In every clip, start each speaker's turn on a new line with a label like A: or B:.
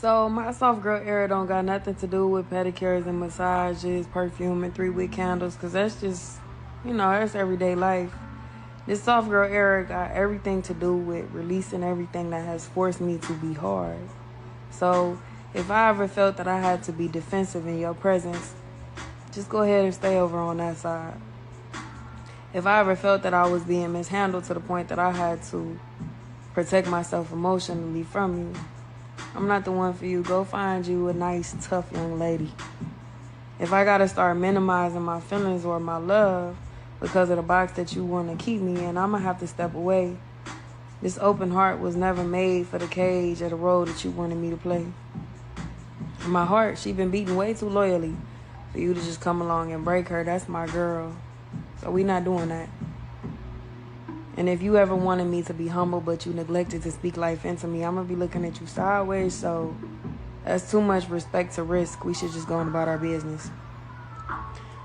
A: So my soft girl era don't got nothing to do with pedicures and massages, perfume and 3 wick candles, cause that's just, that's everyday life. This soft girl era got everything to do with releasing everything that has forced me to be hard. So if I ever felt that I had to be defensive in your presence, just go ahead and stay over on that side. If I ever felt that I was being mishandled to the point that I had to protect myself emotionally from you, I'm not the one for you. Go find you a nice, tough young lady. If I gotta start minimizing my feelings or my love because of the box that you want to keep me in, I'm gonna have to step away. This open heart was never made for the cage or the role that you wanted me to play. My heart, she been beaten way too loyally for you to just come along and break her. That's my girl. So we not doing that. And if you ever wanted me to be humble but you neglected to speak life into me, I'm going to be looking at you sideways. So that's too much respect to risk. We should just go on about our business.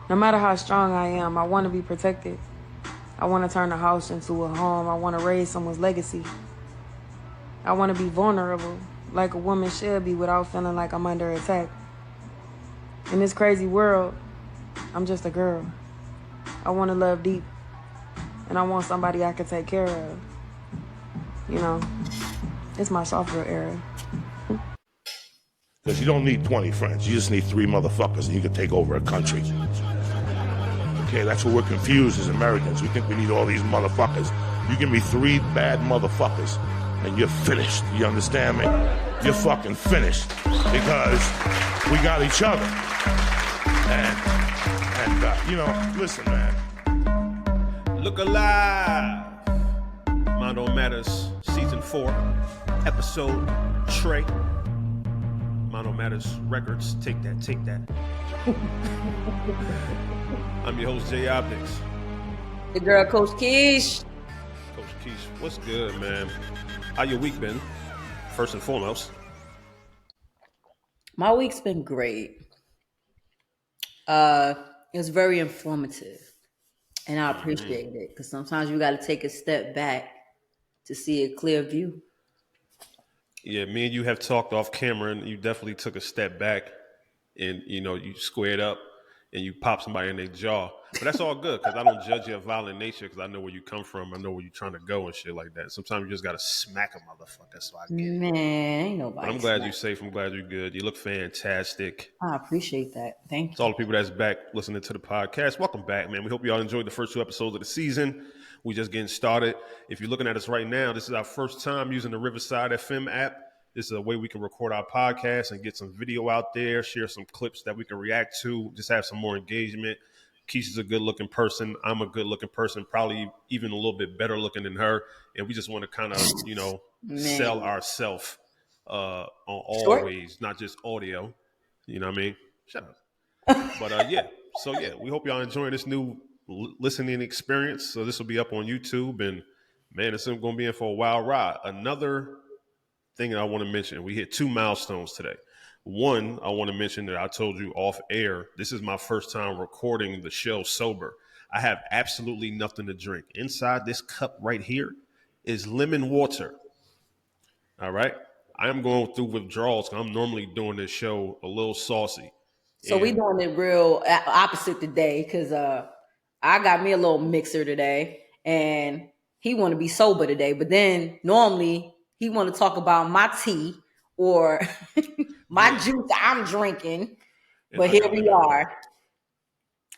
A: No matter how strong I am, I want to be protected. I want to turn the house into a home. I want to raise someone's legacy. I want to be vulnerable, like a woman should be, without feeling like I'm under attack. In this crazy world, I'm just a girl. I want to love deep. And I want somebody I can take care of. It's my soft girl era.
B: Because you don't need 20 friends. You just need 3 motherfuckers and you can take over a country. Okay, that's what we're confused as Americans. We think we need all these motherfuckers. You give me 3 bad motherfuckers and you're finished. You understand me? You're fucking finished. Because we got each other. And listen, man.
C: Look alive. Mind Don't Matters, Season 4, Episode Trey. Mind Don't Matters Records. Take that. I'm your host, Jay Optiks.
D: The girl, Coach Kesh.
C: Coach Kesh, what's good, man? How your week been? First and foremost.
D: My week's been great. It was very informative. And I appreciate it because sometimes you got to take a step back to see a clear view.
C: Yeah, me and you have talked off camera, and you definitely took a step back, and you squared up, and you popped somebody in their jaw. But that's all good because I don't judge your violent nature because I know where you come from. I know where you're trying to go and shit like that. Sometimes you just gotta smack a motherfucker. So I get it.
D: Man, ain't nobody.
C: But I'm glad you're safe. I'm glad you're good. You look fantastic.
D: I appreciate that. Thank you.
C: To all the people that's back listening to the podcast, welcome back, man. We hope you all enjoyed the first 2 episodes of the season. We just getting started. If you're looking at us right now, this is our first time using the Riverside FM app. This is a way we can record our podcast and get some video out there, share some clips that we can react to, just have some more engagement. Keisha's a good-looking person. I'm a good-looking person, probably even a little bit better looking than her. And we just want to kind of, sell ourselves on all ways, not just audio. You know what I mean? Shut up. But, we hope y'all enjoying this new listening experience. So this will be up on YouTube. And, man, it's going to be in for a wild ride. Another thing that I want to mention, we hit 2 milestones today. One, I want to mention that I told you off air, this is my first time recording the show sober. I have absolutely nothing to drink. Inside this cup right here is lemon water. All right? I am going through withdrawals because I'm normally doing this show a little saucy.
D: So we doing it real opposite today because I got me a little mixer today and he want to be sober today. But then normally he want to talk about my tea or my juice I'm drinking. But here we are.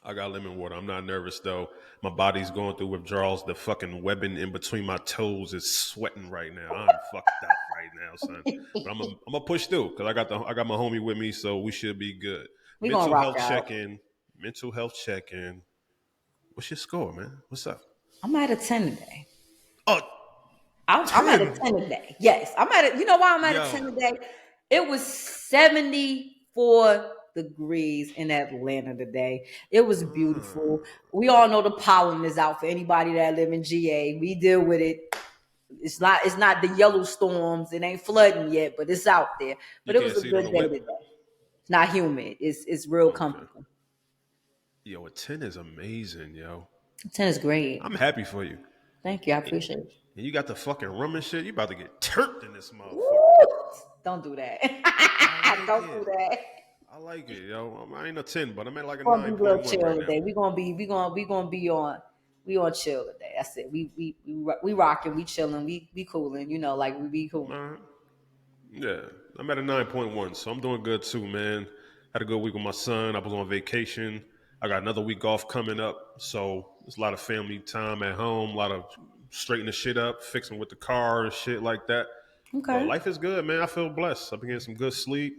C: I got lemon water. I'm not nervous, though. My body's going through withdrawals. The fucking webbing in between my toes is sweating right now. I'm fucked up right now, son. But I'm gonna push through because I got my homie with me, so we should be good.
D: We
C: Mental
D: gonna
C: health
D: rock out.
C: check-in. Mental health check-in. What's your score, man? What's up?
D: I'm at a 10 today.
C: Oh,
D: I'm at a 10 today. Yes, I'm at it. You know why I'm at a 10 today? It was 74 degrees in Atlanta today. It was beautiful. We all know the pollen is out for anybody that live in GA. We deal with it. It's not the yellow storms. It ain't flooding yet, but it's out there. But it was a good day today. It's not humid. It's real comfortable.
C: Yo, a 10 is amazing, yo.
D: 10 is great.
C: I'm happy for you.
D: Thank you. I appreciate it.
C: And you got the fucking rum and shit. You about to get turped in this motherfucker.
D: Woo! Don't do that.
C: I like
D: Don't
C: it.
D: do that.
C: I like it, yo. I ain't a 10, but I'm at like a
D: We're gonna be real
C: 9.1
D: chill
C: right now.
D: today. We on chill today. That's it. We rocking, we chilling, we cooling. You know, like we be cool.
C: All right. Yeah, I'm at a 9.1, so I'm doing good too, man. Had a good week with my son. I was on vacation. I got another week off coming up, so there's a lot of family time at home, a lot of straightening shit up, fixing with the car and shit like that. But
D: Okay.
C: life is good, man. I feel blessed. I've been getting some good sleep.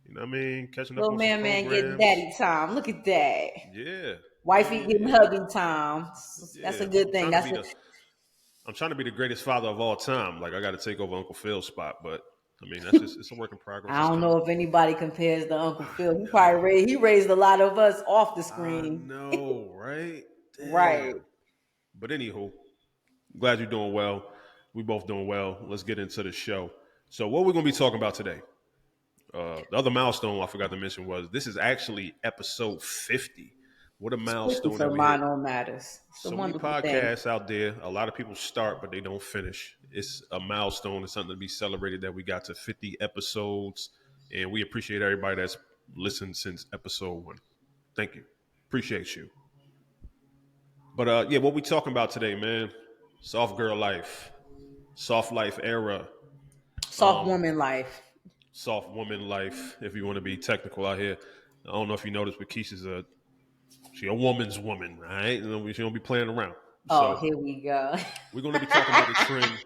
C: You know what I mean? Catching up
D: Little
C: on some
D: man getting
C: programs.
D: daddy time. Look at that.
C: Yeah,
D: Wifey
C: yeah,
D: getting
C: yeah,
D: hubby time. That's
C: yeah.
D: a good thing.
C: I'm trying to be the greatest father of all time. Like I got to take over Uncle Phil's spot, but I mean that's just it's a work in progress.
D: I
C: It's
D: don't
C: coming.
D: know if anybody compares to Uncle Phil. He
C: Yo,
D: probably raised a lot of us off the
C: I
D: screen.
C: know, right?
D: Right.
C: Damn. But anywho, glad you're doing well. We both doing well. Let's get into the show. So what we're gonna be talking about today? The other milestone I forgot to mention was this is actually episode 50. What a
D: Especially
C: milestone
D: for
C: that we hit.
D: minor matters. It's a
C: So many
D: wonderful thing.
C: podcasts out there. A lot of people start, but they don't finish. It's a milestone. It's something to be celebrated that we got to 50 episodes. And we appreciate everybody that's listened since episode 1. Thank you. Appreciate you. But yeah, what we talking about today, man? Soft girl life, soft life era,
D: Soft woman life.
C: soft woman life. If you want to be technical out here, I don't know if you noticed, but Keisha's she a woman's woman, right? She don't be playing around.
D: Oh,
C: So
D: here we go.
C: we're going to be talking about the trend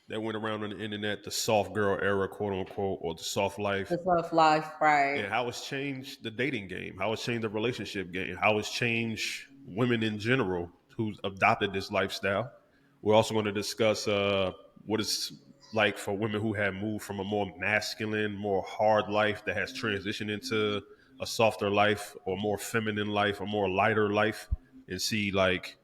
C: that went around on the internet, the soft girl era, quote unquote, or the soft life,
D: The soft life, right.
C: and how it's changed the dating game, how it's changed the relationship game, how it's changed women in general who's adopted this lifestyle. We're also going to discuss what it's like for women who have moved from a more masculine, more hard life that has transitioned into a softer life or more feminine life, or more lighter life, and see like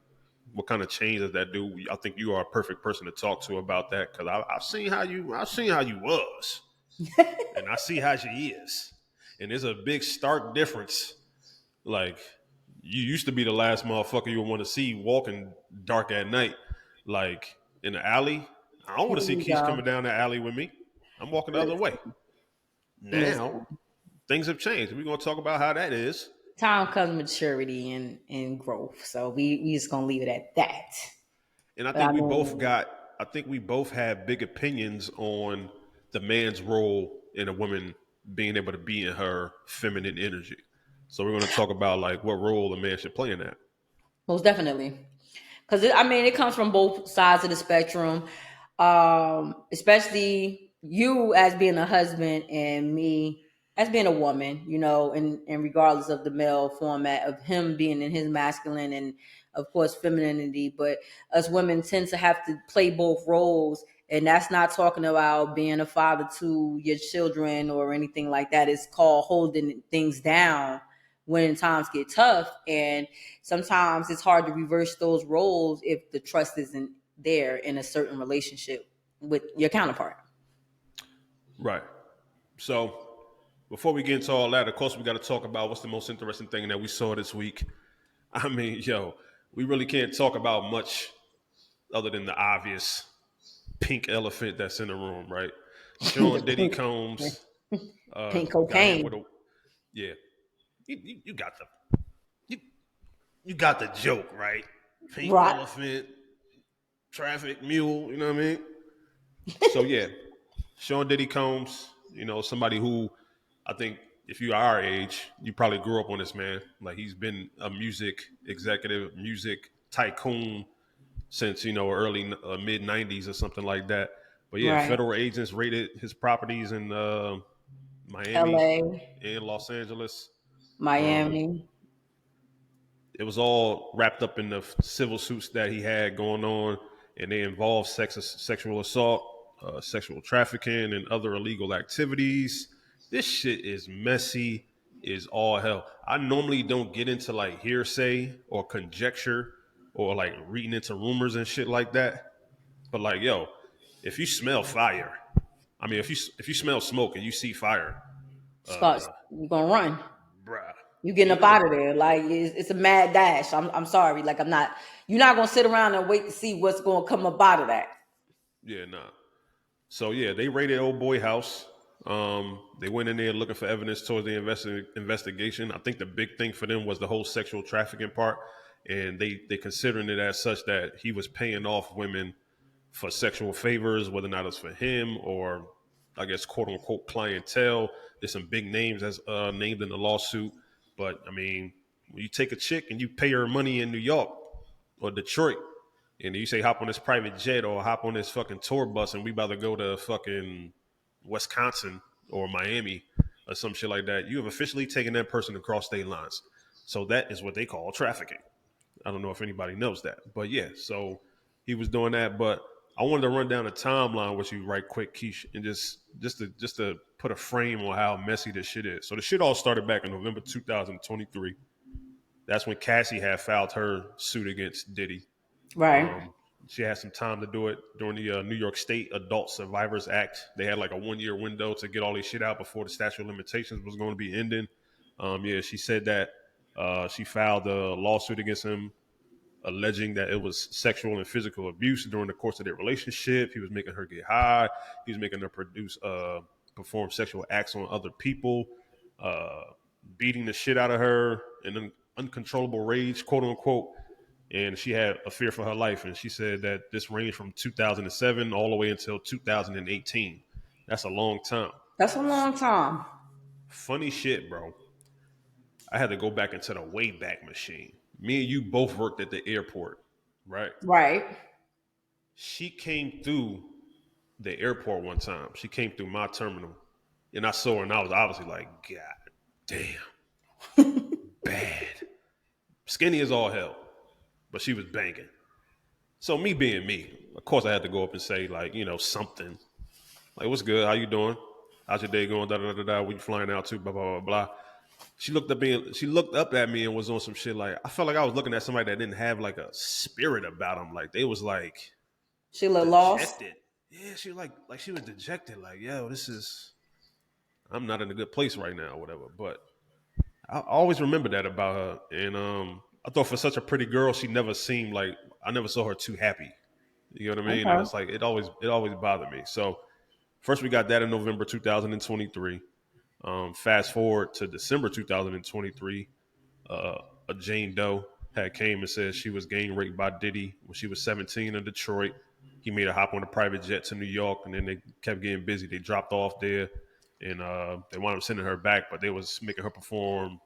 C: what kind of change does that do? I think you are a perfect person to talk to about that because I've seen how you was, and I see how she is, and there's a big stark difference. Like you used to be the last motherfucker you would want to see walking dark at night, like in the alley. I don't want
D: Here
C: to see
D: we
C: Keish
D: go.
C: coming down the alley with me. I'm walking the other way.
D: Listen,
C: Now
D: listen.
C: things have changed. We're gonna talk about how that is.
D: Time comes maturity and growth. So we just gonna leave it at that.
C: And I
D: But I
C: think
D: mean,
C: we both have big opinions on the man's role in a woman being able to be in her feminine energy. So we're going to talk about like what role a man should play in that.
D: most definitely. Because it comes from both sides of the spectrum. Especially you as being a husband and me as being a woman, and regardless of the male format of him being in his masculine and of course femininity, but us women tend to have to play both roles. And that's not talking about being a father to your children or anything like that. It's called holding things down when times get tough. And sometimes it's hard to reverse those roles if the trust isn't there in a certain relationship with your counterpart.
C: Right. So before we get into all that, of course, we got to talk about what's the most interesting thing that we saw this week. I mean, yo, we really can't talk about much other than the obvious pink elephant that's in the room, right?
D: The
C: Sean Diddy
D: pink,
C: Combs
D: pink
C: got hit
D: cocaine.
C: with a yeah. You got the you, you got the joke, right? Pink
D: Right.
C: elephant, traffic mule, you know what I mean? So yeah, Sean Diddy Combs, somebody who I think if you are our age, you probably grew up on this man. Like he's been a music executive, music tycoon since early mid '90s or something like that. But yeah,
D: Right.
C: federal agents raided his properties in Miami
D: LA,
C: and Los Angeles. Um,
D: Miami.
C: it was all wrapped up in the civil suits that he had going on, and they involved sexual assault, sexual trafficking, and other illegal activities. This shit is messy, is all hell. I normally don't get into like hearsay or conjecture or like reading into rumors and shit like that. But like, yo, if you smell fire, I mean, if you smell smoke and you see fire,
D: Starts, you're gonna run.
C: bruh,
D: You getting
C: you're
D: up
C: gonna
D: out of there. Like it's a mad dash. I'm sorry. Like you're not gonna sit around and wait to see what's gonna come up out of that.
C: yeah, nah. So yeah, they raided old boy house. They went in there looking for evidence towards the investigation. I think the big thing for them was the whole sexual trafficking part, and they considering it as such that he was paying off women for sexual favors, whether or not it's for him or I guess quote unquote clientele. There's some big names as named in the lawsuit, but I mean, when you take a chick and you pay her money in New York or Detroit, and you say hop on this private jet or hop on this fucking tour bus and we about to go to fucking Wisconsin or Miami or some shit like that, you have officially taken that person across state lines. So that is what they call trafficking. I don't know if anybody knows that, but yeah, so he was doing that. But I wanted to run down a timeline with you right quick, Kesh, and just to put a frame on how messy this shit is. So the shit all started back in November 2023. That's when Cassie had filed her suit against Diddy.
D: Right.
C: She had some time to do it during the New York State Adult Survivors Act. They had like a 1 year window to get all this shit out before the statute of limitations was going to be ending. Yeah, she said that she filed a lawsuit against him alleging that it was sexual and physical abuse during the course of their relationship. He was making her get high. He was making her perform sexual acts on other people, beating the shit out of her in an uncontrollable rage, quote unquote. And she had a fear for her life. And she said that this ranged from 2007 all the way until 2018. That's a long time.
D: That's a long time.
C: Funny shit, bro. I had to go back into the Wayback Machine. Me and you both worked at the airport, right?
D: Right.
C: She came through the airport one time. She came through my terminal. And I saw her and I was obviously like, God damn. Bad. Skinny as all hell. But she was banging. So me being me, of course I had to go up and say, like, you know, something. Like, what's good? How you doing? How's your day going? Da da da da. Where you flying out to? Blah blah blah blah. She looked up at me and was on some shit like I felt like I was looking at somebody that didn't have like a spirit about them. Like they was like
D: she looked
C: dejected.
D: lost.
C: Yeah, she like she was dejected. Like, yo, I'm not in a good place right now, or whatever. But I always remember that about her. And I thought for such a pretty girl, she never seemed like I never saw her too happy. You know what I mean?
D: Okay.
C: And it's like it always bothered me. So first we got that in November 2023. Fast forward to December 2023, a Jane Doe had came and said she was gang raped by Diddy when she was 17 in Detroit. He made her hop on a private jet to New York, and then they kept getting busy. They dropped off there, and they wound up sending her back, but they was making her perform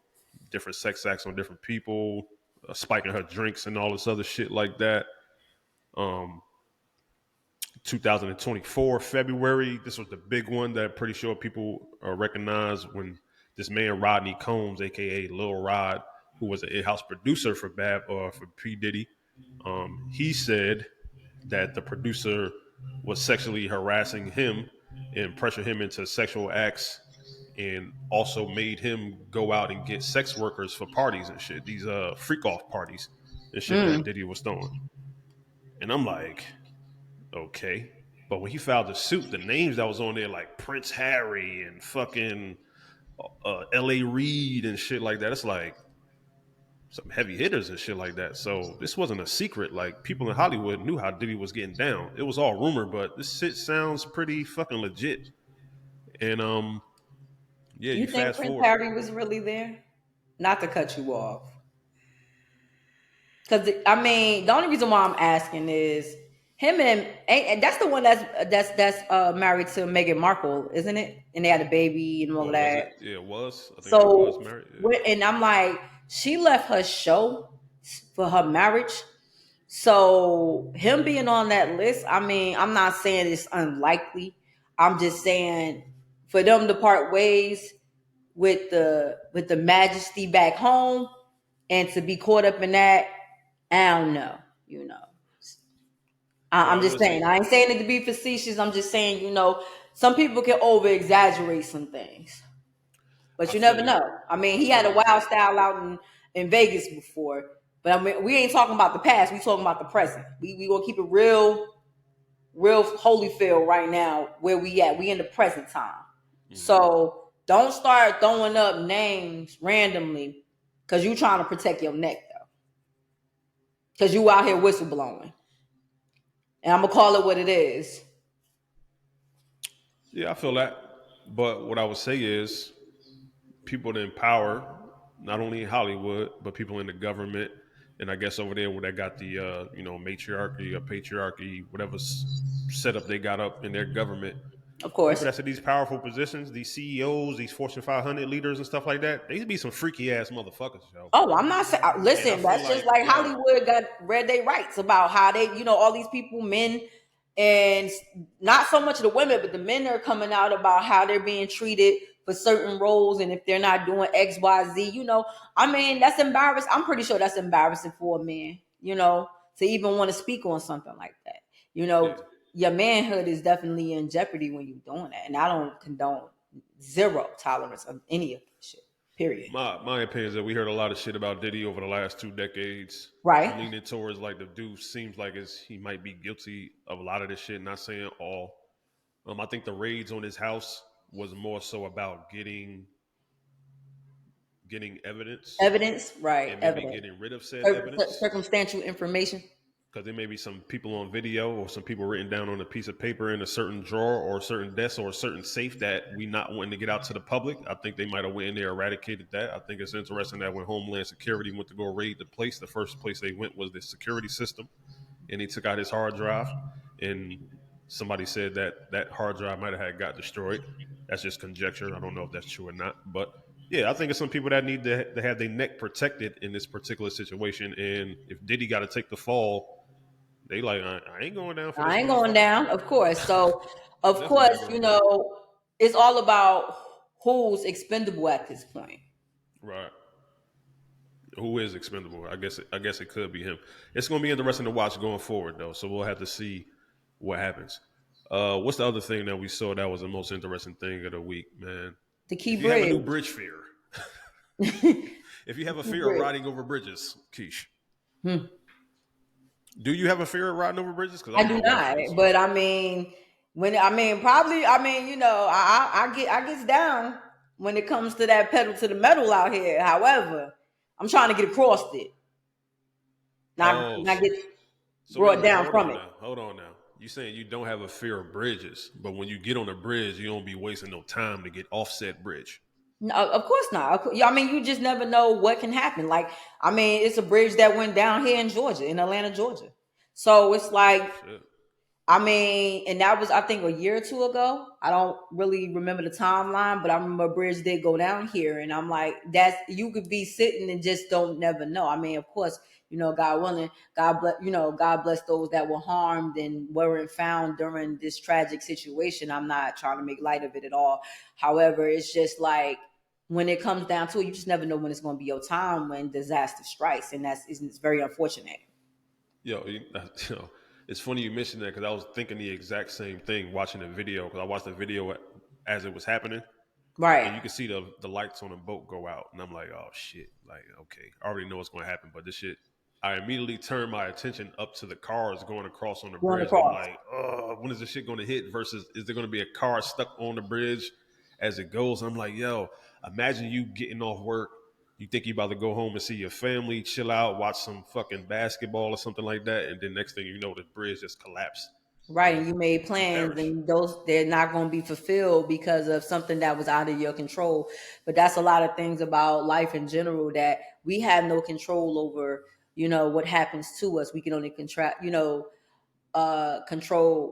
C: different sex acts on different people, spiking her drinks and all this other shit like that. 2024 February, this was the big one that I'm pretty sure people recognize when this man Rodney Combs, aka Lil Rod, who was an in-house producer for P Diddy, he said that the producer was sexually harassing him and pressured him into sexual acts, and also made him go out and get sex workers for parties and shit. These freak off parties and shit that Diddy was throwing. And I'm like, okay. But when he filed the suit, the names that was on there, like Prince Harry and fucking L.A. Reid and shit like that, it's like some heavy hitters and shit like that. So this wasn't a secret. Like, people in Hollywood knew how Diddy was getting down. It was all rumor, but this shit sounds pretty fucking legit. And yeah,
D: You think
C: fast
D: Prince
C: forward.
D: Harry was really there? Not to cut you off. Because, I mean, the only reason why I'm asking is him and that's the one that's married to Meghan Markle, isn't it? And they had a baby and all
C: What
D: that.
C: was it? Yeah, it was. I think
D: So,
C: it was married. Yeah.
D: and I'm like, she left her show for her marriage. So him being on that list, I mean, I'm not saying it's unlikely. I'm just saying for them to part ways with the majesty back home and to be caught up in that, I don't know, you know. I'm just saying, I ain't saying it to be facetious. I'm just saying, you know, some people can over exaggerate some things, but you never know. I mean, he had a wild style out in Vegas before, but I mean, we ain't talking about the past. We talking about the present. We gonna keep it real Holyfield right now where we at. We in the present time. Mm-hmm. So don't start throwing up names randomly because you trying to protect your neck though. Because you out here whistleblowing. And I'm gonna call it what it is.
C: Yeah, I feel that. But what I would say is people in power, not only in Hollywood, but people in the government, and I guess over there where they got the matriarchy or patriarchy, whatever setup they got up in their government.
D: Of
C: People
D: course.
C: that's in these powerful positions, these CEOs, these Fortune 500 leaders and stuff like that, they used to be some freaky ass motherfuckers, yo.
D: Oh, I'm not saying.
C: And I
D: Listen,
C: feel
D: that's just
C: like,
D: like
C: yo,
D: Hollywood got read their rights about how they, all these people, men, and not so much the women, but the men are coming out about how they're being treated for certain roles, and if they're not doing X, Y, Z, I mean, that's embarrassing. I'm pretty sure that's embarrassing for a man, to even want to speak on something like that.
C: yeah.
D: Your manhood is definitely in jeopardy when you're doing that, and I don't condone zero tolerance of any of this shit. Period.
C: My opinion is that we heard a lot of shit about Diddy over the last 2 decades.
D: Right.
C: I'm leaning towards like the dude seems like he might be guilty of a lot of this shit. Not saying all. I think the raids on his house was more so about getting evidence
D: Evidence, right?
C: and maybe
D: Evidence.
C: getting rid of said evidence.
D: Circumstantial information.
C: Because there may be some people on video or some people written down on a piece of paper in a certain drawer or a certain desk or a certain safe that we not wanting to get out to the public. I think they might have went in there, eradicated that. I think it's interesting that when Homeland Security went to go raid the place, the first place they went was the security system, and they took out his hard drive. And somebody said that hard drive might have got destroyed. That's just conjecture. I don't know if that's true or not, but yeah, I think it's some people that need to have their neck protected in this particular situation. And if Diddy got to take the fall, they like, I ain't going down for this.
D: I ain't going down, of course. So, of
C: Definitely
D: course,
C: not going down.
D: it's all about who's expendable at this point.
C: Right. Who is expendable? I guess it could be him. It's going to be interesting to watch going forward, though. So we'll have to see what happens. What's the other thing that we saw that was the most interesting thing of the week, man?
D: The key
C: If you have a new
D: bridge.
C: bridge fear, if you have a fear of riding over bridges, Kesh, do you have a fear of riding over bridges? Because
D: I do not, but I mean, I gets down when it comes to that pedal to the metal out here. However, I'm trying to get across it, not get brought down from it.
C: Hold on now. You saying you don't have a fear of bridges, but when you get on a bridge, you don't be wasting no time to get off said bridge.
D: No, of course not. I mean, you just never know what can happen. Like, I mean, it's a bridge that went down here in Georgia, in Atlanta, Georgia. So it's like,
C: Shit.
D: I mean, and that was, I think, a year or two ago. I don't really remember the timeline, but I remember a bridge did go down here. And I'm like, you could be sitting and just don't never know. I mean, of course, God willing, God bless those that were harmed and weren't found during this tragic situation. I'm not trying to make light of it at all. However, it's just like, when it comes down to it, you just never know when it's going to be your time when disaster strikes. And it's very unfortunate.
C: Yo, it's funny you mentioned that because I was thinking the exact same thing watching the video, because I watched the video as it was happening.
D: Right.
C: And you can see the lights on the boat go out. And I'm like, oh, shit. Like, okay, I already know what's going to happen. But this shit, I immediately turned my attention up to the cars going across on the bridge. I'm like, oh, when is this shit going to hit? Versus, is there going to be a car stuck on the bridge as it goes? I'm like, yo, imagine you getting off work. You think you about to go home and see your family, chill out, watch some fucking basketball or something like that. And then next thing you know, the bridge just collapsed.
D: Right. And you made plans and they're not going to be fulfilled because of something that was out of your control. But that's a lot of things about life in general that we have no control over, what happens to us. We can only control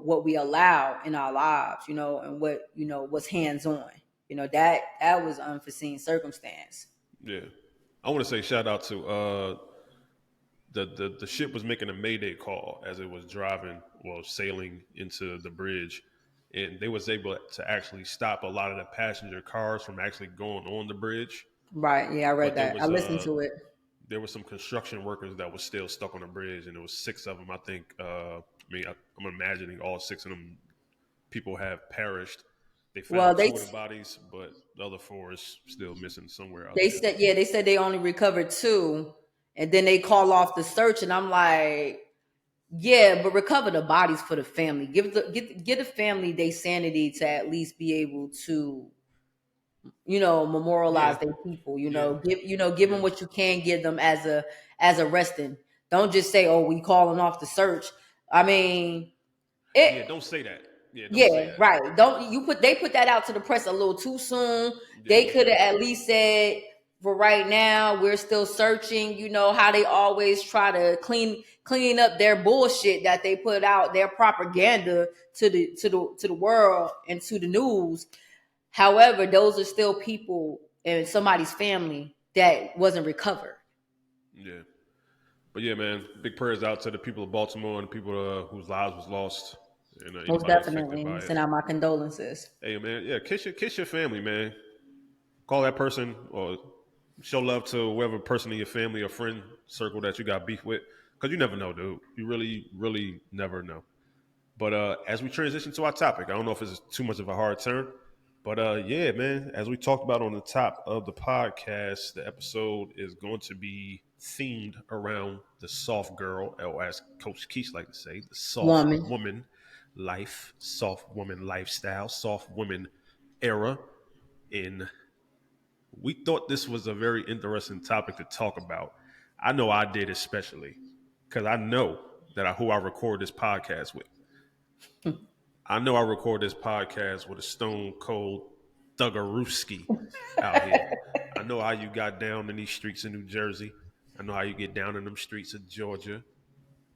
D: what we allow in our lives, and what's hands on, that was unforeseen circumstance.
C: Yeah. I want to say shout out to the ship was making a mayday call as it was sailing into the bridge, and they was able to actually stop a lot of the passenger cars from actually going on the bridge.
D: Right. Yeah, I read that. I listened to it.
C: There were some construction workers that were still stuck on the bridge, and there was 6 of them. I think. I'm imagining all 6 of them people have perished. They found 2 of the bodies, but the other 4 is still missing somewhere out there.
D: They said they only recovered 2, and then they call off the search, and I'm like, yeah, but recover the bodies for the family. Give the family their sanity to at least be able to, memorialize their people. Give them what you can give them as a resting. Don't just say, oh, we calling off the search. I mean,
C: don't say that. Yeah, don't say
D: Yeah,
C: that.
D: right. Don't you put they put that out to the press a little too soon.
C: Yeah,
D: They
C: don't
D: could
C: say
D: have
C: that.
D: at least said, for right now, we're still searching. You know how they always try to clean up their bullshit that they put out, their propaganda to the world and to the news. However, those are still people and somebody's family that wasn't recovered.
C: Yeah. But yeah, man, big prayers out to the people of Baltimore and the people whose lives was lost and
D: Most
C: anybody affected
D: definitely.
C: by it.
D: Send out my condolences.
C: Hey, man, yeah, kiss your family, man. Call that person or show love to whoever person in your family or friend circle that you got beef with, because you never know, dude. You really, really never know. But as we transition to our topic, I don't know if it's too much of a hard turn, but yeah, man, as we talked about on the top of the podcast, the episode is going to be themed around the soft girl, or as Coach Kesh like to say, the soft
D: Woman.
C: woman life, soft woman lifestyle, soft woman era. And we thought this was a very interesting topic to talk about. I know I did, especially because I know that who I record this podcast with. I know I record this podcast with a stone cold thuggerooski out here. I know how you got down in these streets of New Jersey. I know how you get down in them streets of Georgia.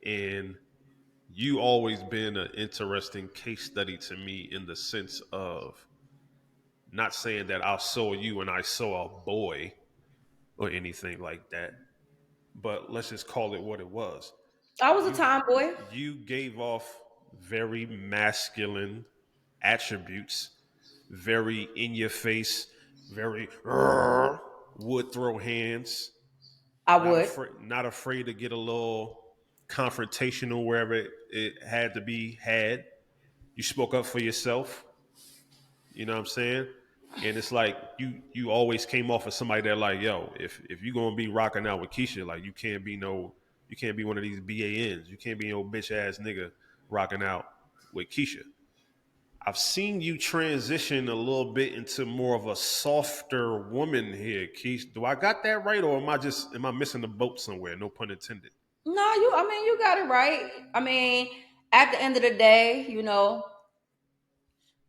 C: And you always been an interesting case study to me in the sense of not saying that I saw you and I saw a boy or anything like that, but let's just call it what it was.
D: I was a
C: You
D: tomboy.
C: you gave off very masculine attributes, very in your face, very would throw hands,
D: I would.
C: not afraid to get a little confrontational wherever it had to be had. You spoke up for yourself. You know what I'm saying? And it's like you always came off as somebody that like, yo, if you gonna be rocking out with Keisha, like you can't be one of these BANs. You can't be no bitch ass nigga rocking out with Keisha. I've seen you transition a little bit into more of a softer woman here, Keish. Do I got that right, or am I missing the boat somewhere? No pun intended.
D: No, I mean, you got it right. I mean, at the end of the day,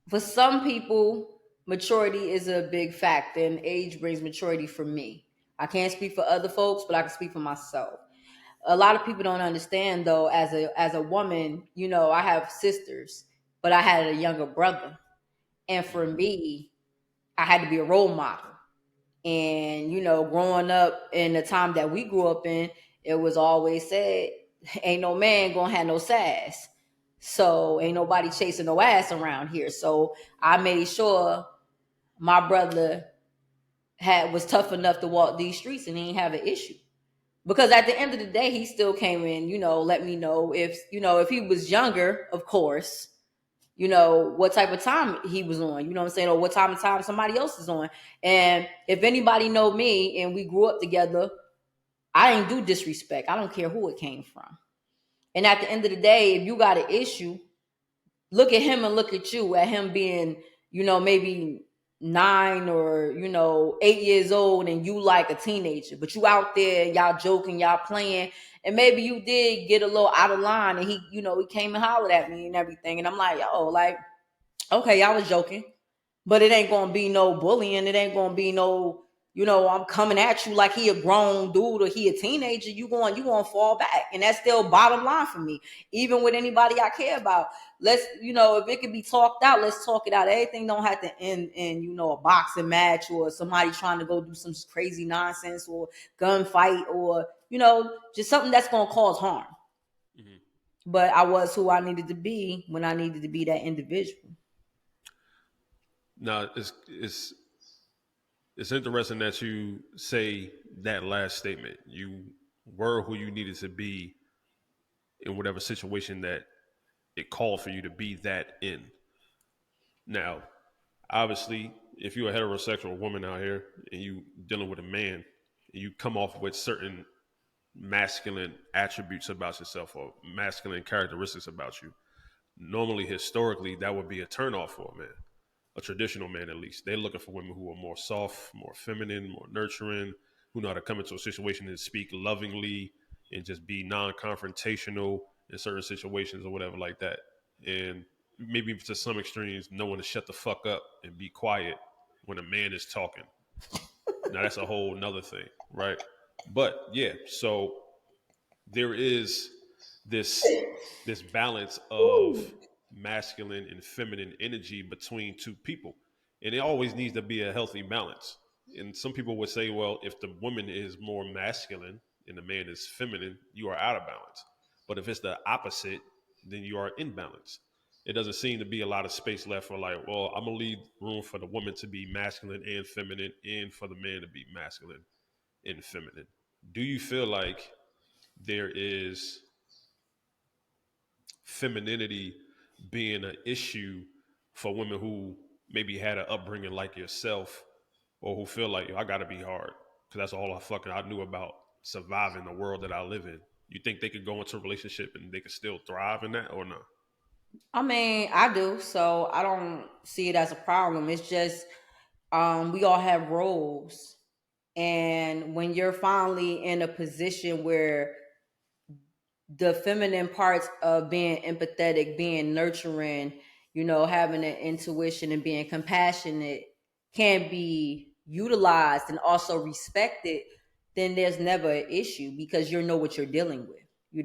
D: for some people, maturity is a big factor, and age brings maturity for me. I can't speak for other folks, but I can speak for myself. A lot of people don't understand though, as a woman, I have sisters, but I had a younger brother. And for me, I had to be a role model. And growing up in the time that we grew up in, it was always said, "Ain't no man gonna have no sass." So ain't nobody chasing no ass around here. So I made sure my brother was tough enough to walk these streets and he didn't have an issue. Because at the end of the day, he still came in, let me know if he was younger, of course, what type of time he was on, what I'm saying, or what time somebody else is on. And if anybody know me and we grew up together, I ain't do disrespect. I don't care who it came from. And at the end of the day, if you got an issue, look at him and look at you, at him being, maybe 9 or 8 years old, and you like a teenager, but you out there, y'all joking, y'all playing, and maybe you did get a little out of line, and he came and hollered at me and everything, and I'm like, yo, like, okay, y'all was joking, but it ain't gonna be no bullying. It ain't gonna be no, I'm coming at you like he a grown dude or he a teenager. You going to fall back, and that's still bottom line for me. Even with anybody I care about, let's, if it could be talked out, let's talk it out. Everything don't have to end in a boxing match or somebody trying to go do some crazy nonsense or gunfight or just something that's gonna cause harm.
C: Mm-hmm.
D: But I was who I needed to be when I needed to be that individual.
C: Now it's interesting that you say that last statement. You were who you needed to be in whatever situation that it called for you to be that in. Now, obviously, if you're a heterosexual woman out here and you dealing with a man, and you come off with certain masculine attributes about yourself or masculine characteristics about you, normally historically that would be a turnoff for a man, a traditional man at least. They're looking for women who are more soft, more feminine, more nurturing, who know how to come into a situation and speak lovingly and just be non-confrontational in certain situations or whatever like that. And maybe to some extremes, knowing to shut the fuck up and be quiet when a man is talking. Now that's a whole nother thing, right? But yeah, so there is this this balance of
D: Ooh.
C: masculine and feminine energy between two people, and it always needs to be a healthy balance. And some people would say, well, if the woman is more masculine and the man is feminine, you are out of balance. But if it's the opposite, then you are in balance. It doesn't seem to be a lot of space left for like, well, I'm gonna leave room for the woman to be masculine and feminine, and for the man to be masculine and feminine. Do you feel like there is femininity being an issue for women who maybe had an upbringing like yourself, or who feel like, yo, I gotta be hard because that's all I knew about surviving the world that I live in? You think they could go into a relationship and they could still thrive in that, or no?
D: I mean, I do, so I don't see it as a problem. It's just we all have roles, and when you're finally in a position where the feminine parts of being empathetic, being nurturing, having an intuition and being compassionate can be utilized and also respected, then there's never an issue because you know what you're dealing with. You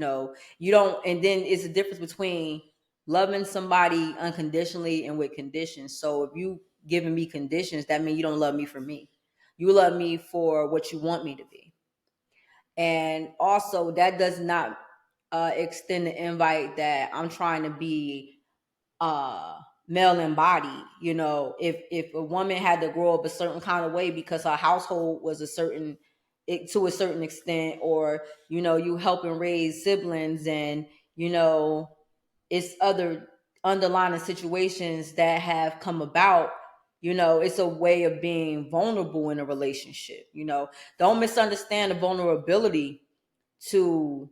D: don't, and then it's a difference between loving somebody unconditionally and with conditions. So if you giving me conditions, that means you don't love me for me. You love me for what you want me to be. And also, that does not extend the invite that I'm trying to be uh, male embodied. If a woman had to grow up a certain kind of way because her household was to a certain extent, or you helping raise siblings, and it's other underlying situations that have come about. It's a way of being vulnerable in a relationship. Don't misunderstand the vulnerability to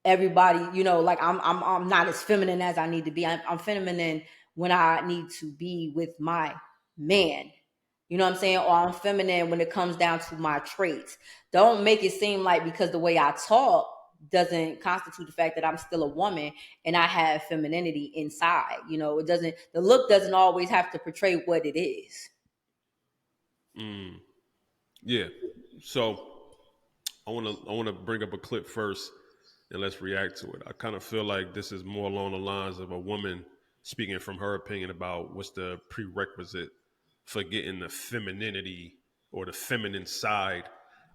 D: everybody. Like I'm not as feminine as I need to be. I'm feminine when I need to be with my man. You know what I'm saying? Or I'm feminine when it comes down to my traits. Don't make it seem like because the way I talk doesn't constitute the fact that I'm still a woman and I have femininity inside. It doesn't, the look doesn't always have to portray what it is.
C: Mm, yeah. So I wanna bring up a clip first, and let's react to it. I kind of feel like this is more along the lines of a woman speaking from her opinion about what's the prerequisite for getting the femininity or the feminine side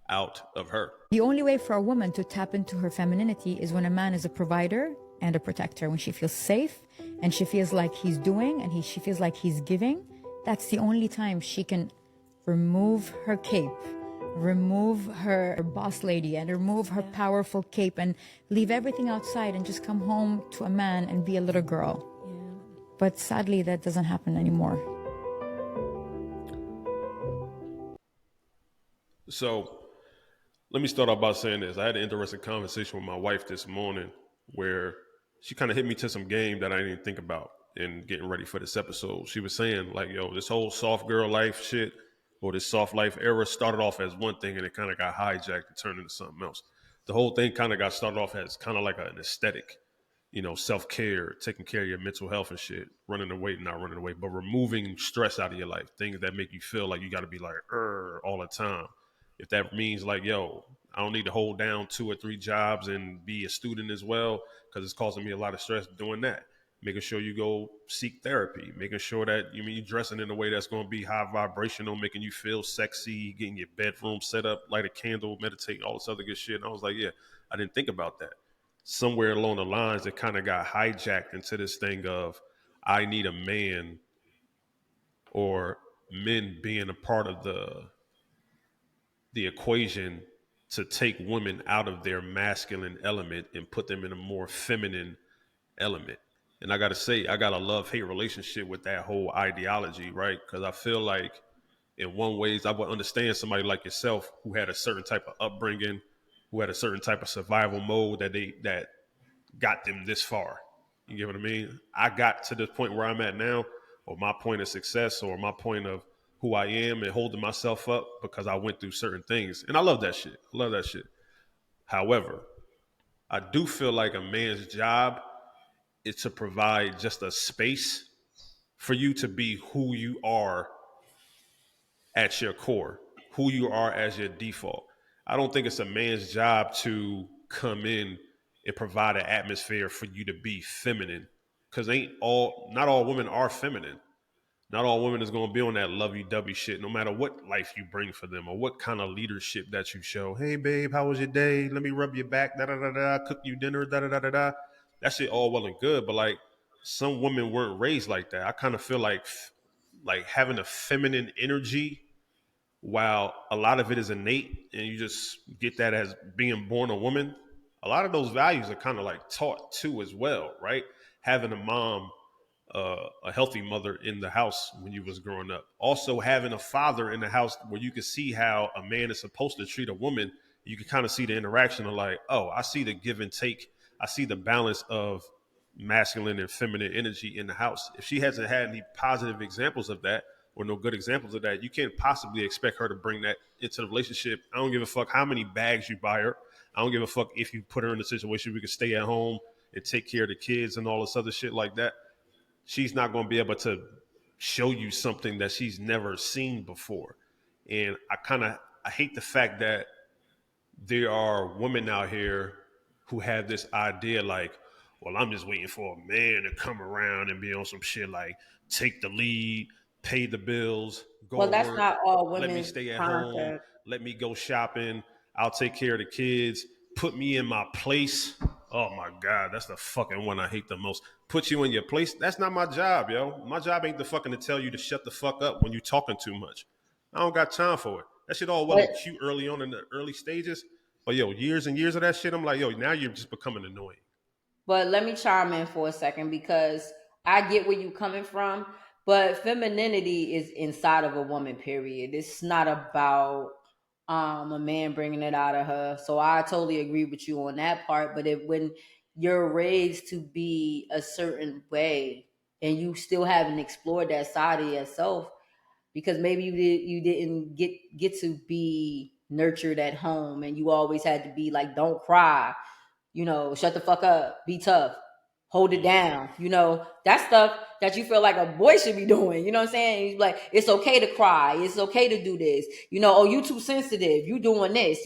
C: out of her.
E: The only way for a woman to tap into her femininity is when a man is a provider and a protector. When she feels safe and she feels like he's doing and she feels like he's giving, that's the only time she can remove her cape, remove her boss lady, and remove her powerful cape and leave everything outside and just come home to a man and be a little girl. But sadly, that doesn't happen anymore.
C: So let me start off by saying this. I had an interesting conversation with my wife this morning where she kind of hit me to some game that I didn't think about in getting ready for this episode. She was saying, like, yo, this whole soft girl life shit or this soft life era started off as one thing and it kind of got hijacked and turned into something else. The whole thing kind of got started off as kind of like an aesthetic, self-care, taking care of your mental health and shit, running away, not running away, but removing stress out of your life, things that make you feel like you got to be like, all the time. If that means like, yo, I don't need to hold down 2 or 3 jobs and be a student as well, because it's causing me a lot of stress doing that. Making sure you go seek therapy, making sure that you're dressing in a way that's going to be high vibrational, making you feel sexy, getting your bedroom set up, light a candle, meditate, all this other good shit. And I was like, yeah, I didn't think about that. Somewhere along the lines, it kind of got hijacked into this thing of I need a man, or men being a part of the equation to take women out of their masculine element and put them in a more feminine element. And I got to say, I got a love-hate relationship with that whole ideology, right? Because I feel like in one ways I would understand somebody like yourself who had a certain type of upbringing, who had a certain type of survival mode that got them this far. You get what I mean? I got to this point where I'm at now, or my point of success, or my point of who I am and holding myself up because I went through certain things. And I love that shit. I love that shit. However, I do feel like a man's job it's to provide just a space for you to be who you are at your core, who you are as your default. I don't think it's a man's job to come in and provide an atmosphere for you to be feminine, because not all women are feminine. Not all women is gonna be on that lovey-dovey shit, no matter what life you bring for them or what kind of leadership that you show. Hey babe, how was your day? Let me rub your back, da da da da, cook you dinner, da da da da da. That shit all well and good, but like some women weren't raised like that. I kind of feel like having a feminine energy, while a lot of it is innate and you just get that as being born a woman, a lot of those values are kind of like taught too as well, right? Having a mom, a healthy mother in the house when you was growing up. Also having a father in the house where you can see how a man is supposed to treat a woman. You can kind of see the interaction of like, oh, I see the give and take. I see the balance of masculine and feminine energy in the house. If she hasn't had any positive examples of that or no good examples of that, you can't possibly expect her to bring that into the relationship. I don't give a fuck how many bags you buy her. I don't give a fuck if you put her in a situation where we can stay at home and take care of the kids and all this other shit like that. She's not going to be able to show you something that she's never seen before. And I hate the fact that there are women out here who have this idea like, well, I'm just waiting for a man to come around and be on some shit like take the lead, pay the bills, go
D: Well,
C: to
D: that's
C: work,
D: not all
C: let me
D: women's
C: stay at home,
D: concept.
C: let me go shopping, I'll take care of the kids, put me in my place. Oh my God, that's the fucking one I hate the most. Put you in your place. That's not my job, yo. My job ain't the fucking to tell you to shut the fuck up when you talking too much. I don't got time for it. That shit all well
D: But
C: and cute early on in the early stages. But yo, years and years of that shit, I'm like, yo, now you're just becoming annoying.
D: But let me chime in for a second because I get where you're coming from. But femininity is inside of a woman, period. It's not about a man bringing it out of her. So I totally agree with you on that part. But when you're raised to be a certain way and you still haven't explored that side of yourself, because maybe you didn't get to be nurtured at home and you always had to be like, don't cry, shut the fuck up, be tough, hold it down. That stuff that you feel like a boy should be doing. You know what I'm saying? He's like, it's okay to cry, it's okay to do this. Oh, you too sensitive, you doing this.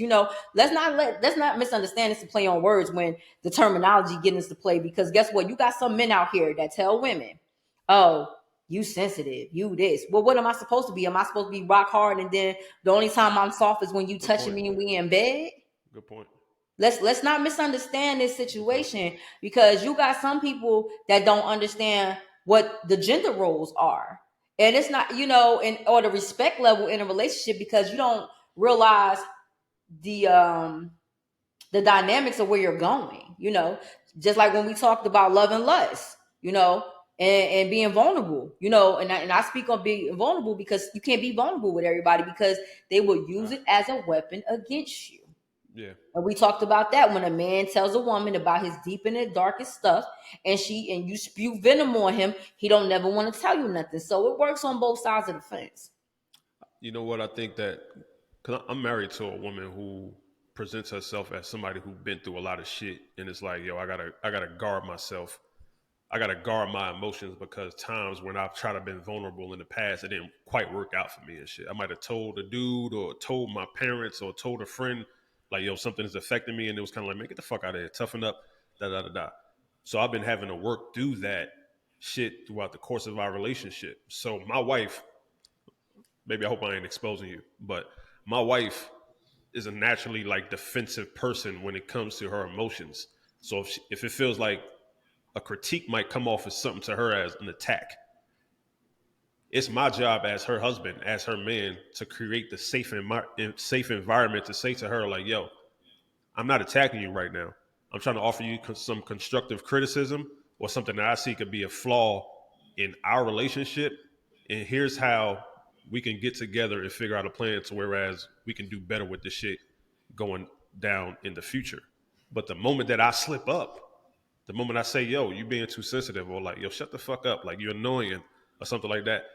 D: Let's not misunderstand this and play on words when the terminology get into play. Because guess what? You got some men out here that tell women, oh, you sensitive, you this. Well, what am I supposed to be? Am I supposed to be rock hard and then the only time I'm soft is when you
C: Good
D: touching
C: point.
D: me and we in bed?
C: Good point.
D: Let's not misunderstand this situation, because you got some people that don't understand what the gender roles are. And it's not, or the respect level in a relationship, because you don't realize the dynamics of where you're going, just like when we talked about love and lust, and being vulnerable, and I speak on being vulnerable because you can't be vulnerable with everybody because they will use it as a weapon against you.
C: Yeah.
D: And we talked about that when a man tells a woman about his deep and the darkest stuff, and you spew venom on him, he don't never want to tell you nothing. So it works on both sides of the fence.
C: You know what? I think that because I'm married to a woman who presents herself as somebody who's been through a lot of shit, and it's like, yo, I gotta guard myself. I gotta guard my emotions because times when I've tried to been vulnerable in the past, it didn't quite work out for me and shit. I might have told a dude or told my parents or told a friend, like, yo, something is affecting me, and it was kind of like, man, get the fuck out of here, toughen up, da da da da. So I've been having to work through that shit throughout the course of our relationship. So my wife, maybe I hope I ain't exposing you, but my wife is a naturally like defensive person when it comes to her emotions. So if it feels like a critique might come off as something to her as an attack, it's my job as her husband, as her man, to create the safe environment to say to her like, yo, I'm not attacking you right now. I'm trying to offer you some constructive criticism or something that I see could be a flaw in our relationship. And here's how we can get together and figure out a plan to whereas we can do better with this shit going down in the future. But the moment that I slip up, the moment I say, yo, you being too sensitive, or like, yo, shut the fuck up, like you're annoying or something like that,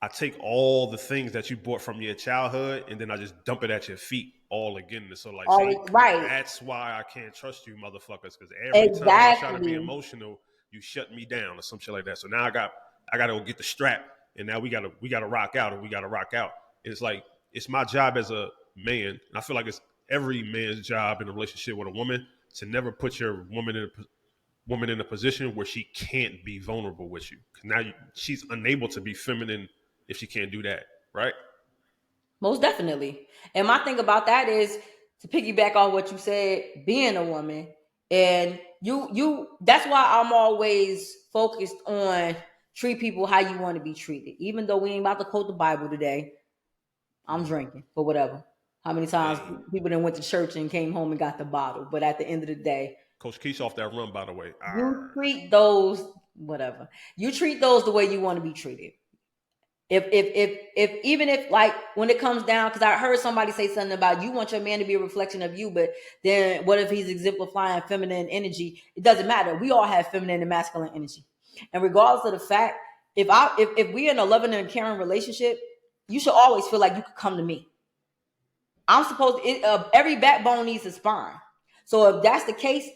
C: I take all the things that you bought from your childhood and then I just dump it at your feet all again. So like, see,
D: Right.
C: that's why I can't trust you motherfuckers. Because every time I try to be
D: Exactly.
C: emotional, you shut me down or some shit like that. So now I got to go get the strap, and now we got to rock out, and we got to rock out. And it's like, it's my job as a man, and I feel like it's every man's job in a relationship with a woman to never put your woman in a position where she can't be vulnerable with you. Now she's unable to be feminine if she can't do that, right?
D: Most definitely. And my thing about that is, to piggyback on what you said, being a woman, and you that's why I'm always focused on treat people how you want to be treated. Even though we ain't about to quote the Bible today, I'm drinking, but whatever. How many times people then went to church and came home and got the bottle? But at the end of the day,
C: Coach Kesh off that run, by the way.
D: you treat those, whatever. You treat those the way you want to be treated. If even if, like, when it comes down, because I heard somebody say something about you want your man to be a reflection of you, but then what if he's exemplifying feminine energy? It doesn't matter. We all have feminine and masculine energy, and regardless of the fact, if we're in a loving and caring relationship, you should always feel like you could come to me. I'm supposed to, every backbone needs a spine. So if that's the case,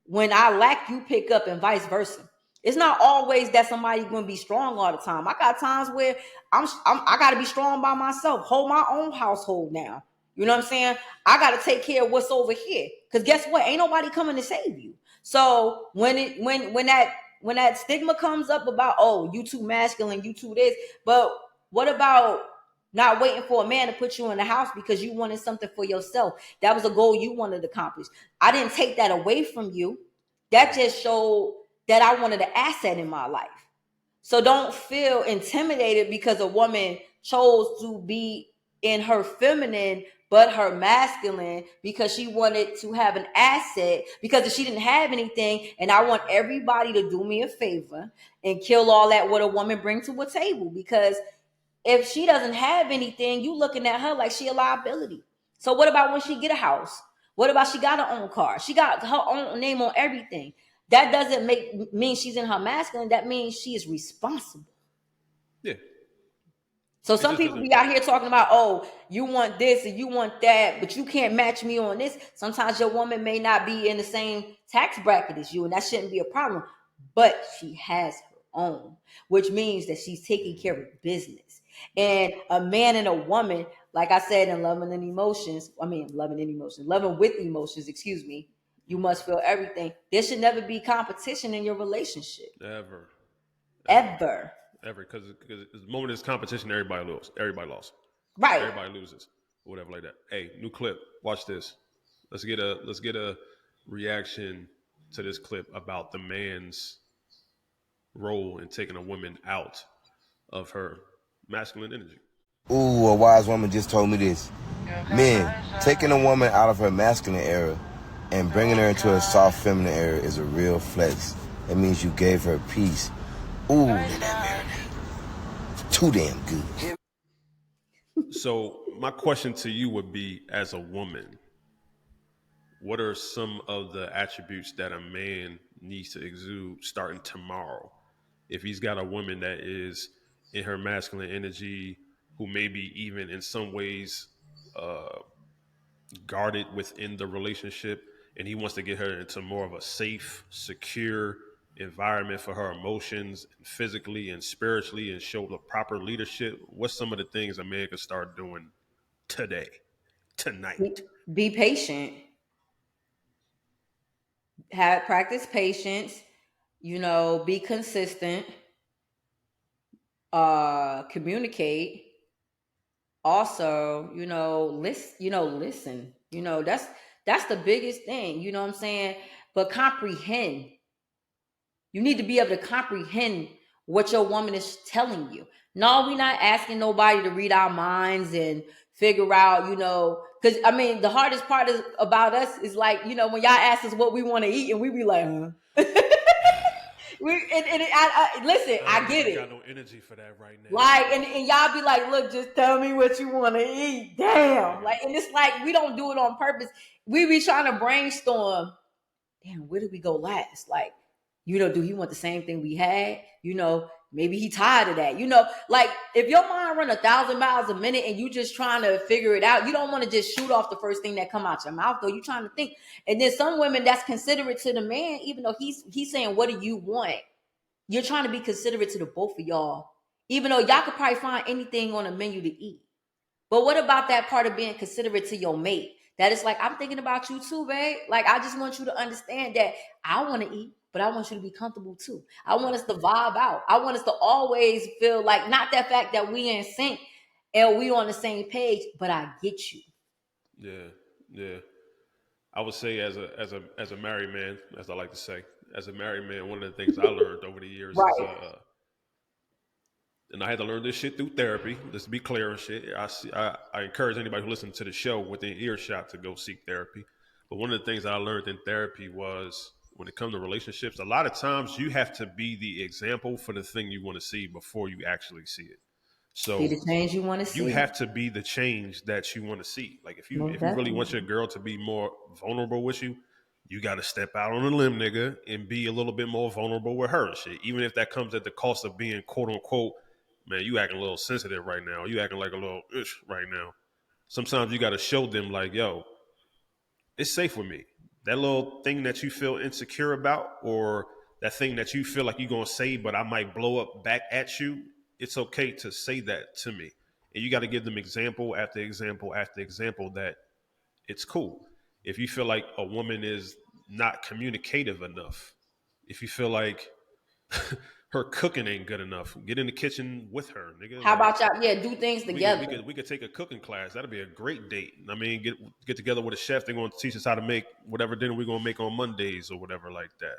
D: when I lack, you pick up, and vice versa. It's not always that somebody's going to be strong all the time. I got times where I got to be strong by myself, hold my own household now. You know what I'm saying? I got to take care of what's over here, because guess what? Ain't nobody coming to save you. So when that stigma comes up about, oh, you too masculine, you too this, but what about not waiting for a man to put you in the house because you wanted something for yourself? That was a goal you wanted to accomplish. I didn't take that away from you. That just showed that I wanted an asset in my life. So don't feel intimidated because a woman chose to be in her feminine but her masculine because she wanted to have an asset, because if she didn't have anything, and I want everybody to do me a favor and kill all that what a woman brings to a table, because if she doesn't have anything, you looking at her like she a liability. So what about when she get a house? What about she got her own car? She got her own name on everything. That doesn't mean she's in her masculine. That means she is responsible.
C: Yeah.
D: So some people be out here talking about, oh, you want this and you want that, but you can't match me on this. Sometimes your woman may not be in the same tax bracket as you, and that shouldn't be a problem. But she has her own, which means that she's taking care of business. And a man and a woman, like I said, in loving with emotions, excuse me, you must feel everything. There should never be competition in your relationship.
C: Ever. Because the moment there's competition, everybody loses. Everybody lost.
D: Right.
C: Everybody loses. Or whatever like that. Hey, new clip. Watch this. Let's get a reaction to this clip about the man's role in taking a woman out of her masculine energy.
F: Ooh, a wise woman just told me this. Men, taking a woman out of her masculine era and bringing her into a soft feminine era is a real flex. It means you gave her peace. Ooh, that marinade. Too damn good.
C: So my question to you would be, as a woman, what are some of the attributes that a man needs to exude starting tomorrow? If he's got a woman that is in her masculine energy, who maybe even in some ways guarded within the relationship, and he wants to get her into more of a safe, secure environment for her emotions, physically and spiritually, and show the proper leadership, what's some of the things a man can start doing tonight?
D: Be patient. Practice patience. Be consistent. Communicate. Also, listen. That's the biggest thing. You know what I'm saying? But comprehend. You need to be able to comprehend what your woman is telling you. No, we're not asking nobody to read our minds and figure out, because the hardest part about us is like, when y'all ask us what we want to eat and we be like, huh? Listen, I get it.
C: I got no energy for that right now.
D: Like, and y'all be like, look, just tell me what you want to eat. Damn. Like, and it's like, we don't do it on purpose. We be trying to brainstorm. Damn, where did we go last? Like, do he want the same thing we had? maybe he tired of that. You know, like if your mind run 1,000 miles a minute and you just trying to figure it out, you don't want to just shoot off the first thing that come out your mouth, though. You trying to think. And then some women that's considerate to the man, even though he's saying, what do you want? You're trying to be considerate to the both of y'all, even though y'all could probably find anything on the menu to eat. But what about that part of being considerate to your mate? That is like, I'm thinking about you too, babe. Like, I just want you to understand that I want to eat, but I want you to be comfortable too. I want us to vibe out. I want us to always feel like, not that fact that we in sync and we on the same page, but I get you.
C: Yeah. I would say as a married man, as I like to say, as a married man, one of the things I learned over the years is and I had to learn this shit through therapy. Let's be clear and shit. I encourage anybody who listens to the show within earshot to go seek therapy. But one of the things I learned in therapy was when it comes to relationships, a lot of times you have to be the example for the thing you want to see before you actually see it. So
D: be the change you want to see.
C: You have to be the change that you want to see. Like if you really want your girl to be more vulnerable with you, you got to step out on a limb, nigga, and be a little bit more vulnerable with her and shit. Even if that comes at the cost of being quote unquote, man, you acting a little sensitive right now. You acting like a little ish right now. Sometimes you got to show them like, yo, it's safe with me. That little thing that you feel insecure about, or that thing that you feel like you're going to say, but I might blow up back at you. It's okay to say that to me. And you got to give them example after example after example that it's cool. If you feel like a woman is not communicative enough, if you feel like her cooking ain't good enough, get in the kitchen with her, nigga.
D: How about y'all? Yeah, do things together.
C: We could take a cooking class. That'd be a great date. I mean, get together with a chef. They're going to teach us how to make whatever dinner we're going to make on Mondays or whatever like that.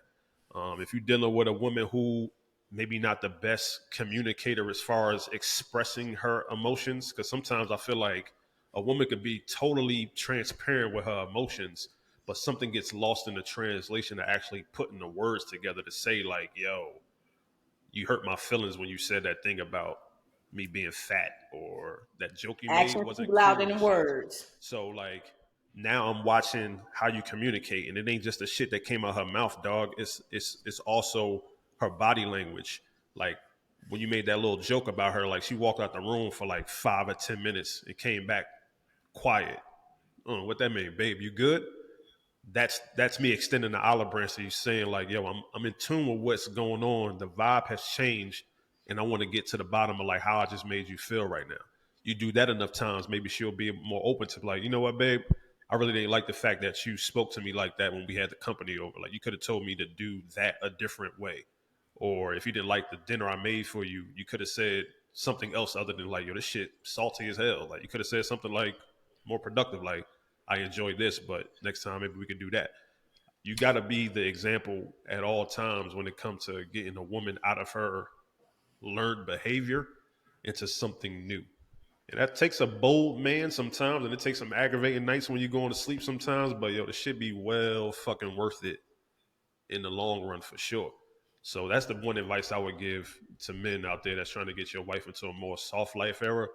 C: If you're dealing with a woman who maybe not the best communicator as far as expressing her emotions, because sometimes I feel like a woman could be totally transparent with her emotions, but something gets lost in the translation to actually putting the words together to say like, yo, you hurt my feelings when you said that thing about me being fat, or that joke you made wasn't
D: louder
C: cool
D: than words.
C: So like now I'm watching how you communicate, and it ain't just the shit that came out her mouth, dog. It's also her body language. Like when you made that little joke about her, like she walked out the room for like 5 or 10 minutes and came back quiet. I don't know what that mean, babe. You good? That's me extending the olive branch to you, saying like, yo, I'm in tune with what's going on. The vibe has changed, and I want to get to the bottom of like how I just made you feel right now. You do that enough times, maybe she'll be more open to like, you know what, babe, I really didn't like the fact that you spoke to me like that when we had the company over. Like you could have told me to do that a different way. Or if you didn't like the dinner I made for you, you could have said something else other than like, yo, this shit salty as hell. Like you could have said something like more productive, like, I enjoy this, but next time maybe we can do that. You got to be the example at all times when it comes to getting a woman out of her learned behavior into something new. And that takes a bold man sometimes, and it takes some aggravating nights when you're going to sleep sometimes, but yo, this should be well fucking worth it in the long run for sure. So that's the one advice I would give to men out there that's trying to get your wife into a more soft life era.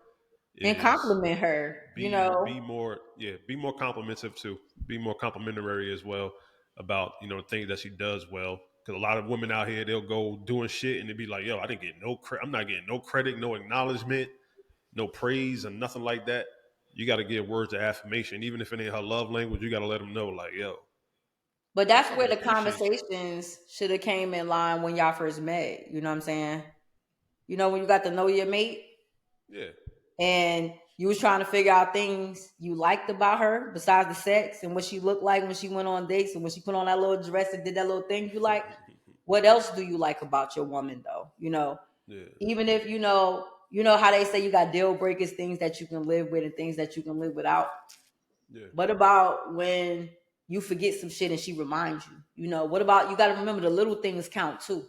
D: And compliment her,
C: be more complimentive too. Be more complimentary as well about, the things that she does well. Because a lot of women out here, they'll go doing shit and they'll be like, yo, I didn't get no credit. I'm not getting no credit, no acknowledgement, no praise, and nothing like that. You got to give words of affirmation. Even if it ain't her love language, you got to let them know like, yo.
D: But that's where the conversations should have came in line when y'all first met. You know what I'm saying? When you got to know your mate.
C: Yeah.
D: And you was trying to figure out things you liked about her besides the sex and what she looked like when she went on dates and when she put on that little dress and did that little thing you like. What else do you like about your woman though?
C: Yeah.
D: Even if you know how they say you got deal breakers, things that you can live with and things that you can live without.
C: Yeah.
D: What about when you forget some shit and she reminds you? What about, you got to remember the little things count too.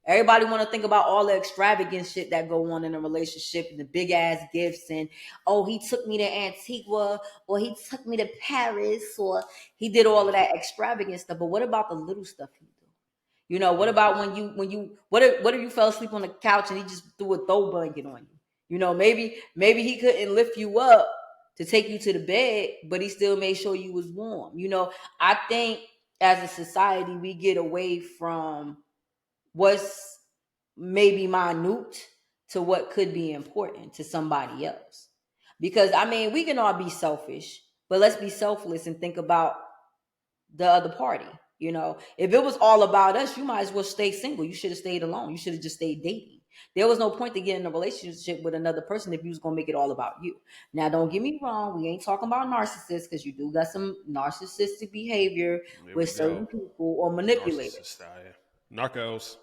D: Everybody want to think about all the extravagant shit that go on in a relationship and the big ass gifts and, oh, he took me to Antigua or he took me to Paris or he did all of that extravagant stuff. But what about the little stuff he do? What about what if you fell asleep on the couch and he just threw a throw blanket on you? Maybe he couldn't lift you up to take you to the bed, but he still made sure you was warm. I think as a society, we get away from what's maybe minute to what could be important to somebody else. Because I mean, we can all be selfish, but let's be selfless and think about the other party. You know, if it was all about us, you might as well stay single. You should have stayed alone. You should have just stayed dating. There was no point to get in a relationship with another person if you was gonna make it all about you. Now, don't get me wrong, we ain't talking about narcissists, because you do got some narcissistic behavior
C: There we
D: with certain
C: go.
D: people or manipulators.
C: Narcissist style. Narcos.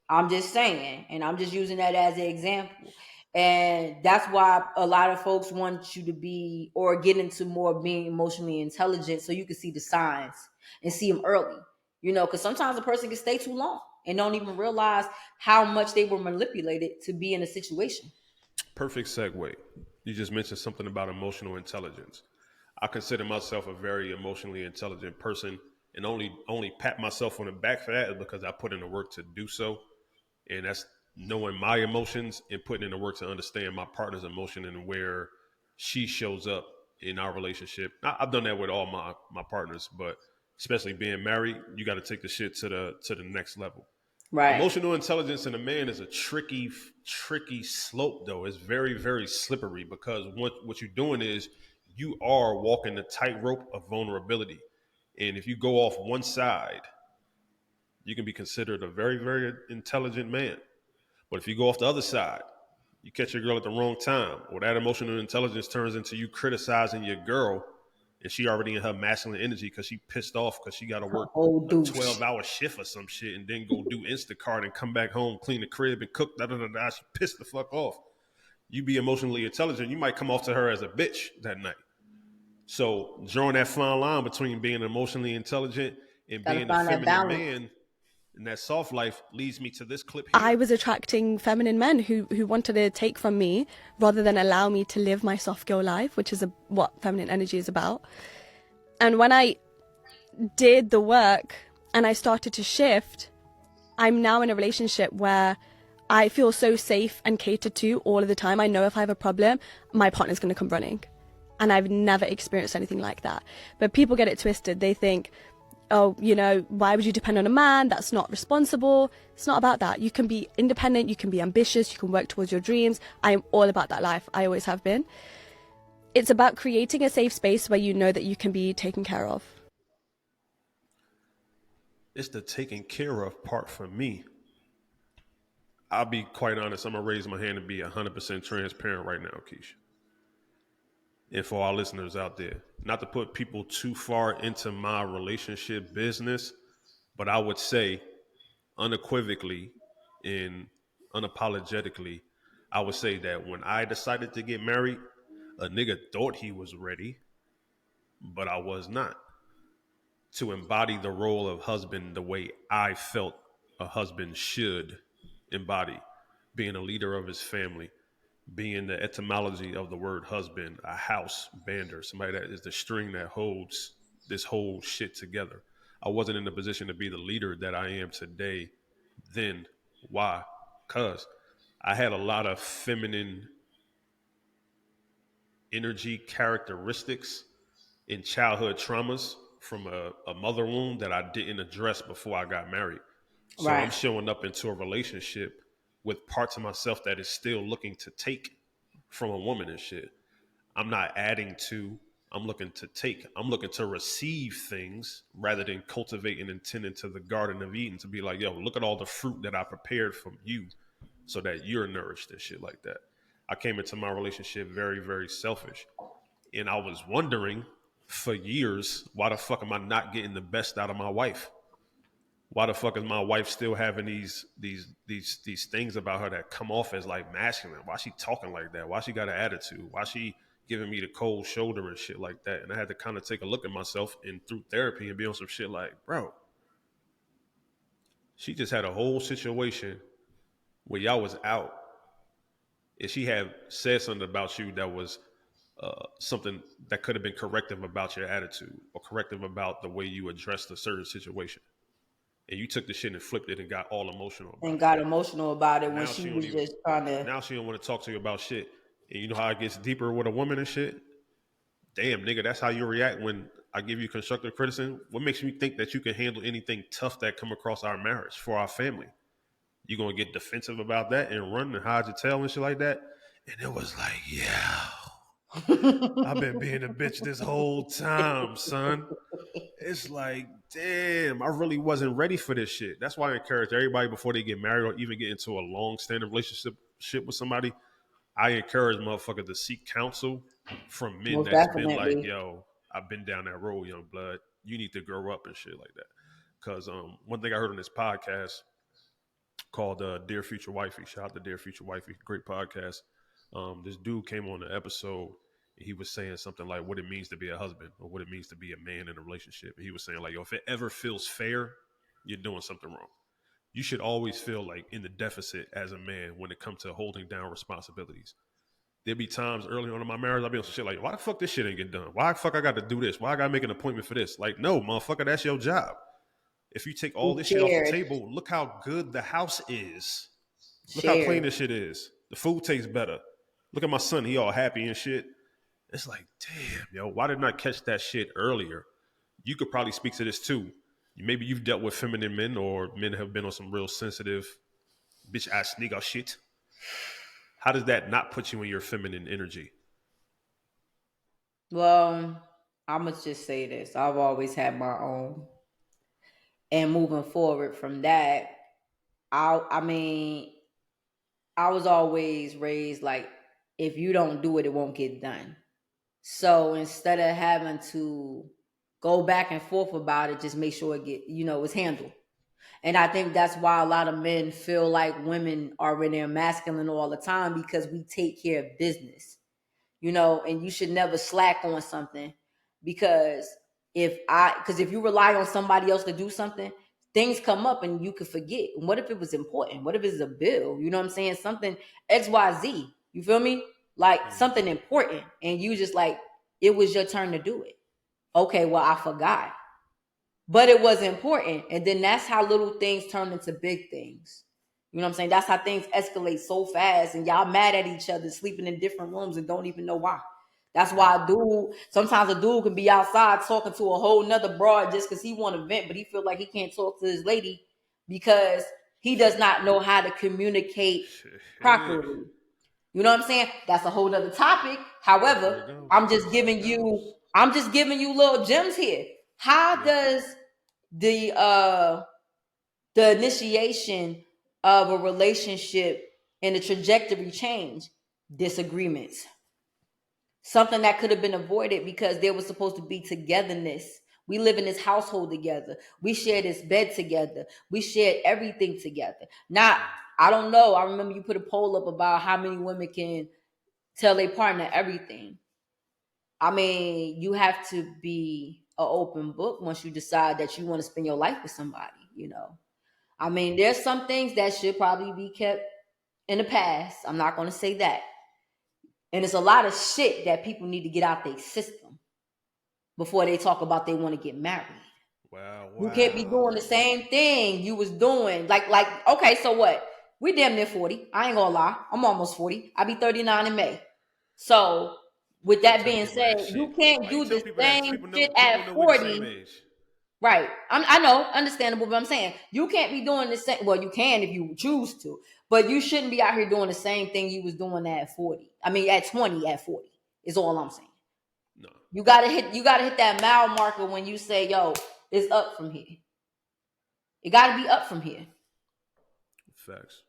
D: I'm just saying, and I'm just using that as an example. And that's why a lot of folks want you to be or get into more being emotionally intelligent so you can see the signs and see them early. You know, because sometimes a person can stay too long and don't even realize how much they were manipulated to be in a situation.
C: Perfect segue. You just mentioned something about emotional intelligence. I consider myself a very emotionally intelligent person, and only pat myself on the back for that is because I put in the work to do so. And that's knowing my emotions and putting in the work to understand my partner's emotion and where she shows up in our relationship. I've done that with all my partners, but especially being married, you got to take the shit to the next level.
D: Right.
C: Emotional intelligence in a man is a tricky slope, though. It's very, very slippery because what you're doing is you are walking the tightrope of vulnerability. And if you go off one side, you can be considered a very, very intelligent man. But if you go off the other side, you catch your girl at the wrong time, or that emotional intelligence turns into you criticizing your girl, and she already in her masculine energy because she pissed off because she got to work
D: Old
C: a
D: douche.
C: 12-hour shift or some shit and then go do Instacart and come back home, clean the crib and cook, da da da da. She pissed the fuck off. You be emotionally intelligent, you might come off to her as a bitch that night. So drawing that fine line between being emotionally intelligent and
D: Gotta
C: being a
D: find that
C: feminine
D: balance.
C: man and that soft life leads me to this clip here.
G: I was attracting feminine men who wanted to take from me rather than allow me to live my soft girl life, which is what feminine energy is about. And when I did the work and I started to shift, I'm now in a relationship where I feel so safe and catered to all of the time. I know if I have a problem, my partner's going to come running. And I've never experienced anything like that. But people get it twisted. They think, oh, you know, why would you depend on a man? That's not responsible. It's not about that. You can be independent. You can be ambitious. You can work towards your dreams. I am all about that life. I always have been. It's about creating a safe space where you know that you can be taken care of.
C: It's the taking care of part for me. I'll be quite honest. I'm going to raise my hand and be 100% transparent right now, Keisha. And for our listeners out there, not to put people too far into my relationship business, but I would say unequivocally and unapologetically, I would say that when I decided to get married, a nigga thought he was ready, but I was not. To embody the role of husband the way I felt a husband should embody, being a leader of his family, being the etymology of the word husband, a house bander, somebody that is the string that holds this whole shit together. I wasn't in the position to be the leader that I am today then. Why? Because I had a lot of feminine energy characteristics in childhood traumas from a mother wound that I didn't address before I got married. So I'm
D: Right.
C: showing up into a relationship with parts of myself that is still looking to take from a woman and shit. I'm not adding to, I'm looking to take. I'm looking to receive things rather than cultivating and tending to the Garden of Eden to be like, yo, look at all the fruit that I prepared from you so that you're nourished and shit like that. I came into my relationship very, very selfish. And I was wondering for years, why the fuck am I not getting the best out of my wife? Why the fuck is my wife still having these things about her that come off as like masculine? Why she talking like that? Why she got an attitude? Why she giving me the cold shoulder and shit like that? And I had to kind of take a look at myself and through therapy and be on some shit like, bro, she just had a whole situation where y'all was out and she had said something about you that was something that could have been corrective about your attitude or corrective about the way you addressed a certain situation. And you took the shit and flipped it and got all emotional
D: And
C: about it.
D: got emotional about it when
C: Now she
D: she
C: don't
D: was
C: even.
D: just trying to.
C: Now she don't want to talk to you about shit. And you know how it gets deeper with a woman and shit. Damn, nigga, that's how you react when I give you constructive criticism. What makes you think that you can handle anything tough that come across our marriage for our family? You gonna get defensive about that and run and hide your tail and shit like that? And it was like, yeah, I've been being a bitch this whole time, son. It's like, damn, I really wasn't ready for this shit. That's why I encourage everybody before they get married or even get into a long-standing relationship with somebody. I encourage motherfuckers to seek counsel from men
D: Most
C: that's been like,
D: definitely.
C: yo, I've been down that road, young blood. You need to grow up and shit like that. Because one thing I heard on this podcast called Dear Future Wifey, shout out to Dear Future Wifey, great podcast. This dude came on the episode. He was saying something like what it means to be a husband or what it means to be a man in a relationship. And he was saying like, yo, if it ever feels fair, you're doing something wrong. You should always feel like in the deficit as a man when it comes to holding down responsibilities. There'd be times early on in my marriage, I'd be on some shit like, why the fuck this shit ain't get done? Why the fuck I got to do this? Why I got to make an appointment for this? Like, no, motherfucker, that's your job. If you take all this shit off the table, look how good the house is. Look how clean this shit is. The food tastes better. Look at my son. He all happy and shit. It's like, damn, yo, why didn't I catch that shit earlier? You could probably speak to this too. Maybe you've dealt with feminine men or men have been on some real sensitive bitch ass nigga shit. How does that not put you in your feminine energy?
D: Well, I'm going to just say this. I've always had my own. And moving forward from that, I mean, I was always raised like, if you don't do it, it won't get done. So instead of having to go back and forth about it, just make sure it's handled. And I think that's why a lot of men feel like women are in their masculine all the time, because we take care of business, and you should never slack on something, because if you rely on somebody else to do something, things come up and you could forget. And what if it was important? What if it's a bill? You know what I'm saying? Something XYZ. You feel me? Like something important. And you just like, it was your turn to do it. Okay, well, I forgot. But it was important. And then that's how little things turn into big things. You know what I'm saying? That's how things escalate so fast, and y'all mad at each other, sleeping in different rooms and don't even know why. That's why sometimes a dude can be outside talking to a whole nother broad just because he want to vent, but he feel like he can't talk to his lady because he does not know how to communicate properly. You know what I'm saying? That's a whole nother topic. However, I'm just giving you little gems here. How does the initiation of a relationship and the trajectory change? Disagreements. Something that could have been avoided because there was supposed to be togetherness. We live in this household together. We share this bed together. We share everything together. Now, I don't know. I remember you put a poll up about how many women can tell their partner everything. I mean, you have to be an open book once you decide that you want to spend your life with somebody, I mean, there's some things that should probably be kept in the past. I'm not going to say that. And it's a lot of shit that people need to get out their system before they talk about they want to get married.
C: Wow.
D: You can't be doing the same thing you was doing. Like, okay, so what? We damn near 40. I ain't gonna lie. I'm almost 40. I'll be 39 in May. So with that being said, you can't do the same shit at 40. Right. I know, understandable, but I'm saying you can't be doing the same. Well, you can if you choose to, but you shouldn't be out here doing the same thing you was doing at 40. I mean, at 20, at 40 is all I'm saying.
C: No.
D: You gotta hit that mile marker when you say, yo, it's up from here. It gotta be up from here.
C: Facts.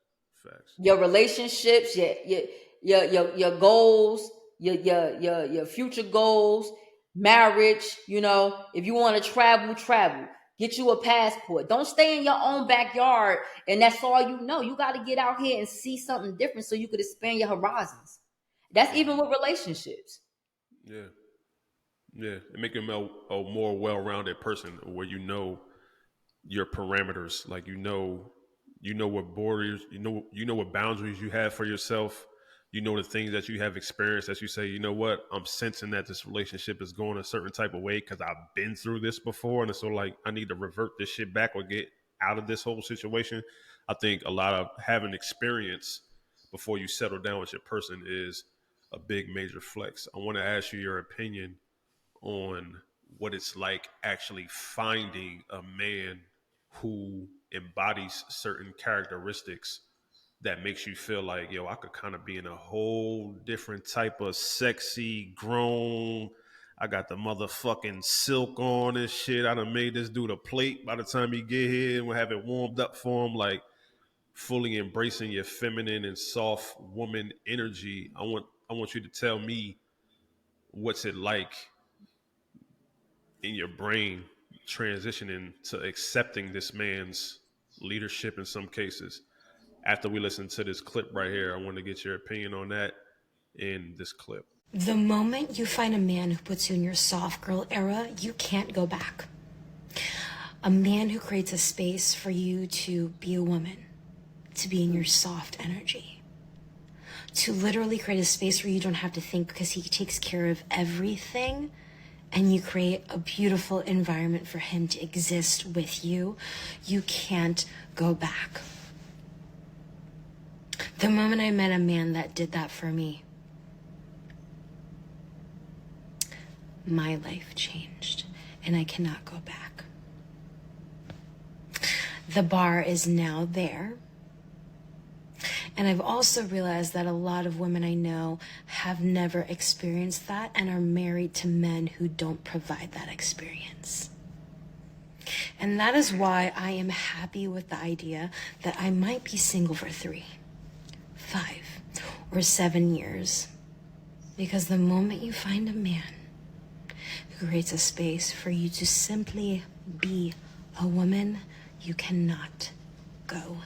D: Your relationships, your goals, your future goals, marriage, if you want to travel, get you a passport. Don't stay in your own backyard and that's all you know. You got to get out here and see something different so you could expand your horizons. That's even with relationships.
C: Yeah. And make him a more well-rounded person where you know your parameters, like you know what borders, you know what boundaries you have for yourself. You know the things that you have experienced that you say, you know what, I'm sensing that this relationship is going a certain type of way because I've been through this before, and it's sort of like I need to revert this shit back or get out of this whole situation. I think a lot of having experience before you settle down with your person is a big major flex. I want to ask you your opinion on what it's like actually finding a man who embodies certain characteristics that makes you feel like, yo, I could kind of be in a whole different type of sexy, grown. I got the motherfucking silk on and shit. I done made this dude a plate by the time he get here and we'll have it warmed up for him. Like, fully embracing your feminine and soft woman energy. I want you to tell me what's it like in your brain transitioning to accepting this man's leadership in some cases. After we listen to this clip right here, I want to get your opinion on that in this clip.
H: The moment you find a man who puts you in your soft girl era, you can't go back. A man who creates a space for you to be a woman, to be in your soft energy, to literally create a space where you don't have to think because he takes care of everything, and you create a beautiful environment for him to exist with you. You can't go back. The moment I met a man that did that for me, my life changed, and I cannot go back. The bar is now there. And I've also realized that a lot of women I know have never experienced that and are married to men who don't provide that experience. And that is why I am happy with the idea that I might be single for 3, 5, or 7 years. Because the moment you find a man who creates a space for you to simply be a woman, you cannot go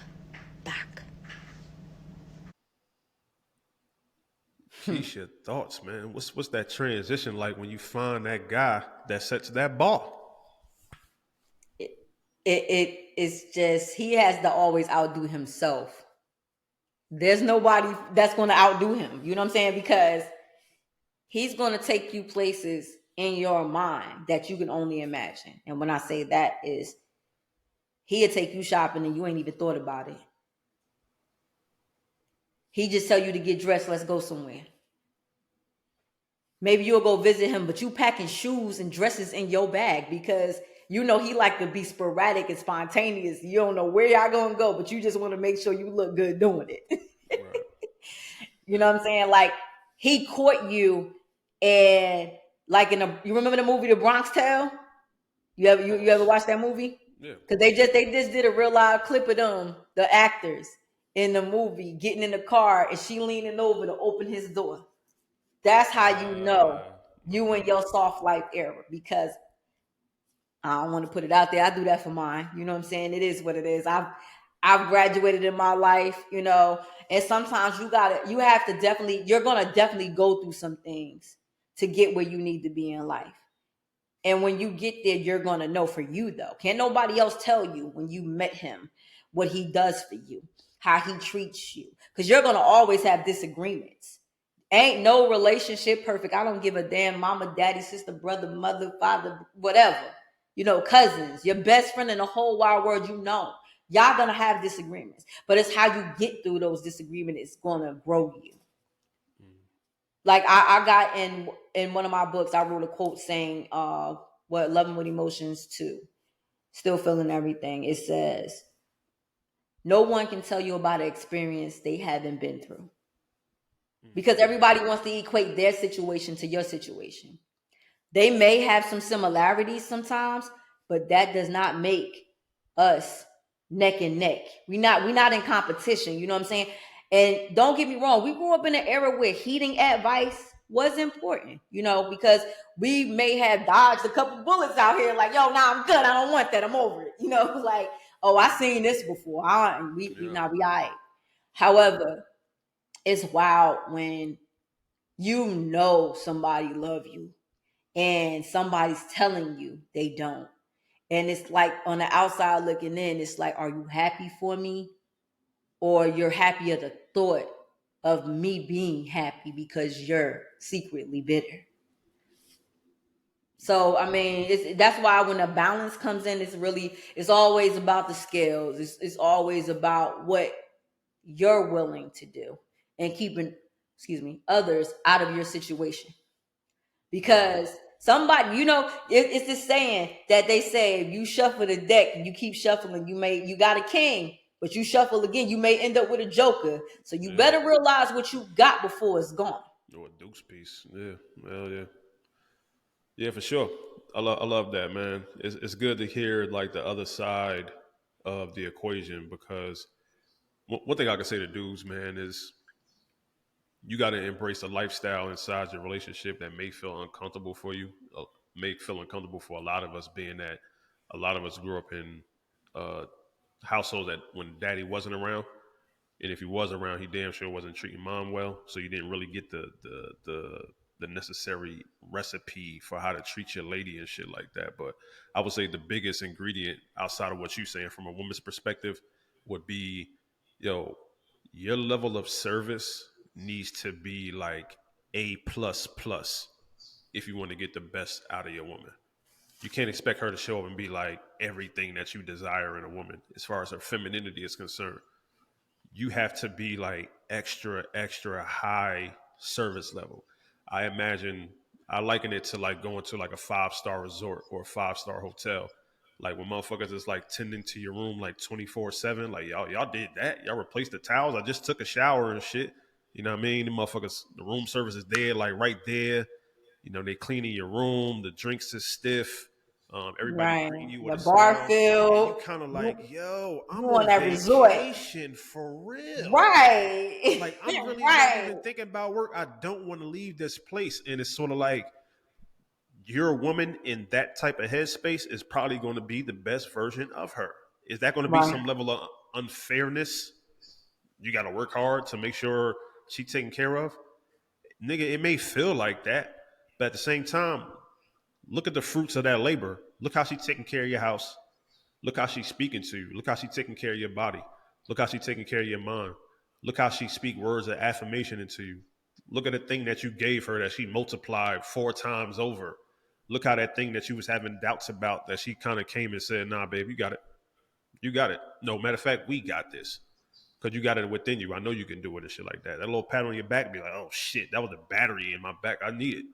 H: back.
C: Keisha, thoughts, man. What's that transition like when you find that guy that sets that bar?
D: It's just, he has to always outdo himself. There's nobody that's going to outdo him. You know what I'm saying? Because he's going to take you places in your mind that you can only imagine. And when I say that is, he'll take you shopping and you ain't even thought about it. He just tell you to get dressed, let's go somewhere. Maybe you'll go visit him, but you packing shoes and dresses in your bag because you know he like to be sporadic and spontaneous. You don't know where y'all gonna go, but you just want to make sure you look good doing it. Right. You know what I'm saying? Like, he caught you, and like you remember the movie The Bronx Tale? You ever watch that movie?
C: Yeah.
D: Because they just did a real live clip of them, the actors in the movie, getting in the car and she leaning over to open his door. That's how you know you in your soft life era, because I don't want to put it out there. I do that for mine. You know what I'm saying? It is what it is. I've graduated in my life, you know, and sometimes you're going to definitely go through some things to get where you need to be in life. And when you get there, you're going to know for you, though. Can't nobody else tell you when you met him what he does for you, how he treats you, because you're going to always have disagreements. Ain't no relationship perfect. I don't give a damn. Mama, daddy, sister, brother, mother, father, whatever. You know, cousins, your best friend in the whole wide world, you know. Y'all going to have disagreements. But it's how you get through those disagreements is going to grow you. Like I got in one of my books, I wrote a quote saying, Loving with Emotions 2, Still Feeling Everything. It says, no one can tell you about an experience they haven't been through. Because everybody wants to equate their situation to your situation. They may have some similarities sometimes, but that does not make us neck and neck. We're not in competition. You know what I'm saying? And don't get me wrong, we grew up in an era where heeding advice was important, you know, because we may have dodged a couple bullets out here like, yo, nah, I'm good. I don't want that. I'm over it. You know, like, oh, I seen this before. We all right. However, it's wild when you know somebody love you and somebody's telling you they don't. And it's like on the outside looking in, it's like, are you happy for me? Or you're happy at the thought of me being happy because you're secretly bitter. So, I mean, that's why when a balance comes in, it's always about the scales. It's always about what you're willing to do and keeping, others out of your situation. Because Somebody, it's this saying that they say, if you shuffle the deck and you keep shuffling, you got a king, but you shuffle again, you may end up with a joker. So you better realize what you got before it's gone.
C: Or a Duke's piece. Yeah. Well, yeah. Yeah, for sure. I love that, man. It's good to hear like the other side of the equation, because one thing I can say to dudes, man, is you got to embrace a lifestyle inside your relationship that may feel uncomfortable for you, may feel uncomfortable for a lot of us, being that a lot of us grew up in uh, households that when daddy wasn't around, and if he was around, he damn sure wasn't treating mom well. So you didn't really get the necessary recipe for how to treat your lady and shit like that. But I would say the biggest ingredient outside of what you're saying from a woman's perspective would be, yo, your level of service needs to be like A plus plus if you want to get the best out of your woman. You can't expect her to show up and be like everything that you desire in a woman as far as her femininity is concerned. You have to be like extra high service level. I imagine, I liken it to like going to like a 5-star resort or a 5-star hotel. Like when motherfuckers is like tending to your room like 24/7, like y'all did that. Y'all replaced the towels. I just took a shower and shit. You know what I mean? The motherfuckers, the room service is there, like right there. You know, they cleaning your room. The drinks is stiff. Everybody
D: Right.
C: greeting you with
D: The
C: a
D: bar
C: smile. And you
D: filled.
C: kind of
D: You,
C: like, yo,
D: you
C: I'm
D: on
C: on
D: that resort.
C: vacation for real.
D: Right.
C: Like, I'm really not
D: Right.
C: even thinking about work. I don't want to leave this place. And it's sort of like, your woman in that type of headspace is probably going to be the best version of her. Is that going to be
D: Right.
C: some level of unfairness? You got to work hard to make sure she's taken care of. Nigga, it may feel like that, but at the same time, look at the fruits of that labor. Look how she's taking care of your house. Look how she's speaking to you. Look how she's taking care of your body. Look how she's taking care of your mind. Look how she speak words of affirmation into you. Look at the thing that you gave her that she multiplied 4 times over. Look how that thing that you was having doubts about, that she kind of came and said, nah, babe, you got it. You got it. No, matter of fact, we got this. Because you got it within you. I know you can do it and shit like that. That little pat on your back be like, oh shit, that was a battery in my back. I need it.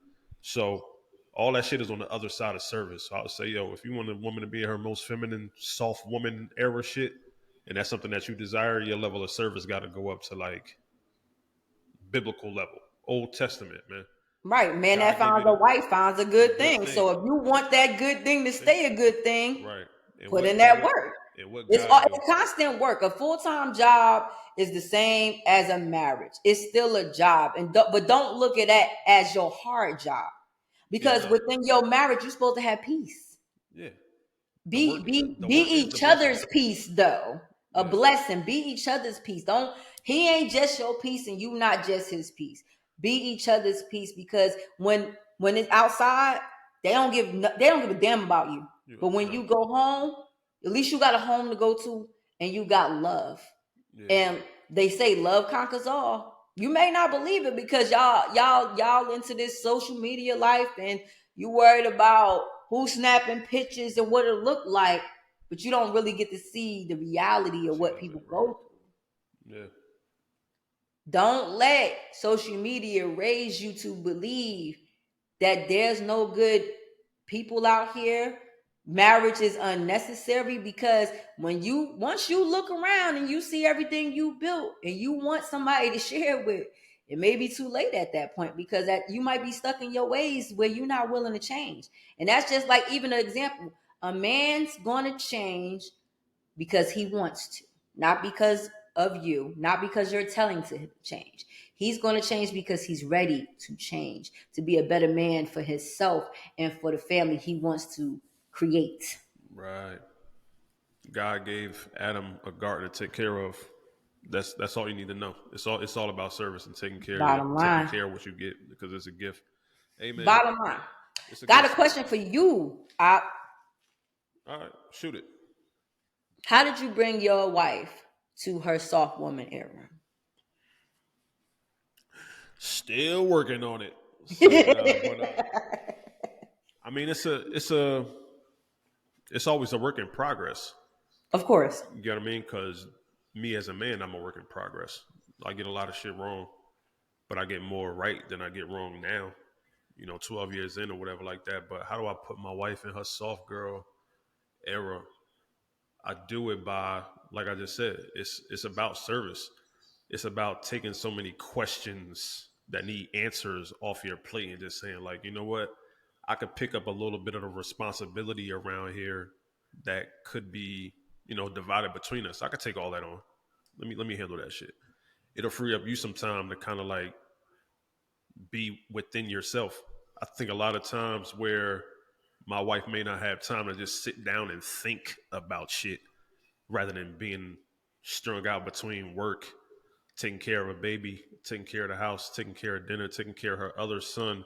C: So all that shit is on the other side of service. So I would say, yo, if you want a woman to be in her most feminine, soft woman era shit, and that's something that you desire, your level of service got to go up to like biblical level, Old Testament, man.
D: Right. Man that
C: God gave you
D: finds a wife finds a
C: the
D: good
C: good
D: thing.
C: thing.
D: So if you want that good thing to stay a good thing,
C: Right. And
D: put
C: what
D: in
C: and
D: that
C: what
D: work.
C: and what
D: It's
C: God do.
D: it's constant work. A full-time job is the same as a marriage. It's still a job, but don't look at that as your hard job,
C: Yeah,
D: because
C: no.
D: within your marriage, you're supposed to have peace.
C: Yeah.
D: Be
C: The work is the
D: each
C: blessing.
D: other's peace, though. A
C: Yeah.
D: blessing. Be each other's peace. Don't He ain't just your peace, and you not just his peace. Be each other's peace, because when it's outside, they don't give a damn about you. But when
C: No.
D: you go home, at least you got a home to go to, and you got love.
C: Yeah.
D: And they say love conquers all. You may not believe it, because y'all into this social media life, and you worried about who's snapping pictures and what it look like, but you don't really get to see the reality of what people go through.
C: Yeah.
D: Don't let social media raise you to believe that there's no good people out here. Marriage is unnecessary, because once you look around and you see everything you built and you want somebody to share with, it may be too late at that point, because that you might be stuck in your ways where you're not willing to change. And that's just like, even an example, a man's going to change because he wants to, not because of you, not because you're telling him to change. He's going to change because he's ready to change, to be a better man for himself and for the family he wants to create.
C: Right. God gave Adam a garden to take care of. That's all you need to know. It's all about service and taking care of
D: Bottom line.
C: what you get, because it's a gift. Amen.
D: Bottom line.
C: It's a
D: Got
C: good
D: a question for you.
C: All right, shoot it.
D: How did you bring your wife to her soft woman era?
C: Still working on it. So, I mean, it's always a work in progress.
D: Of course.
C: You get what I mean? Because me as a man, I'm a work in progress. I get a lot of shit wrong, but I get more right than I get wrong now. 12 years in or whatever like that. But how do I put my wife in her soft girl era? I do it by, like I just said, it's about service. It's about taking so many questions that need answers off your plate and just saying, like, you know what? I could pick up a little bit of the responsibility around here that could be, divided between us. I could take all that on. Let me handle that shit. It'll free up you some time to kind of like be within yourself. I think a lot of times where my wife may not have time to just sit down and think about shit rather than being strung out between work, taking care of a baby, taking care of the house, taking care of dinner, taking care of her other son,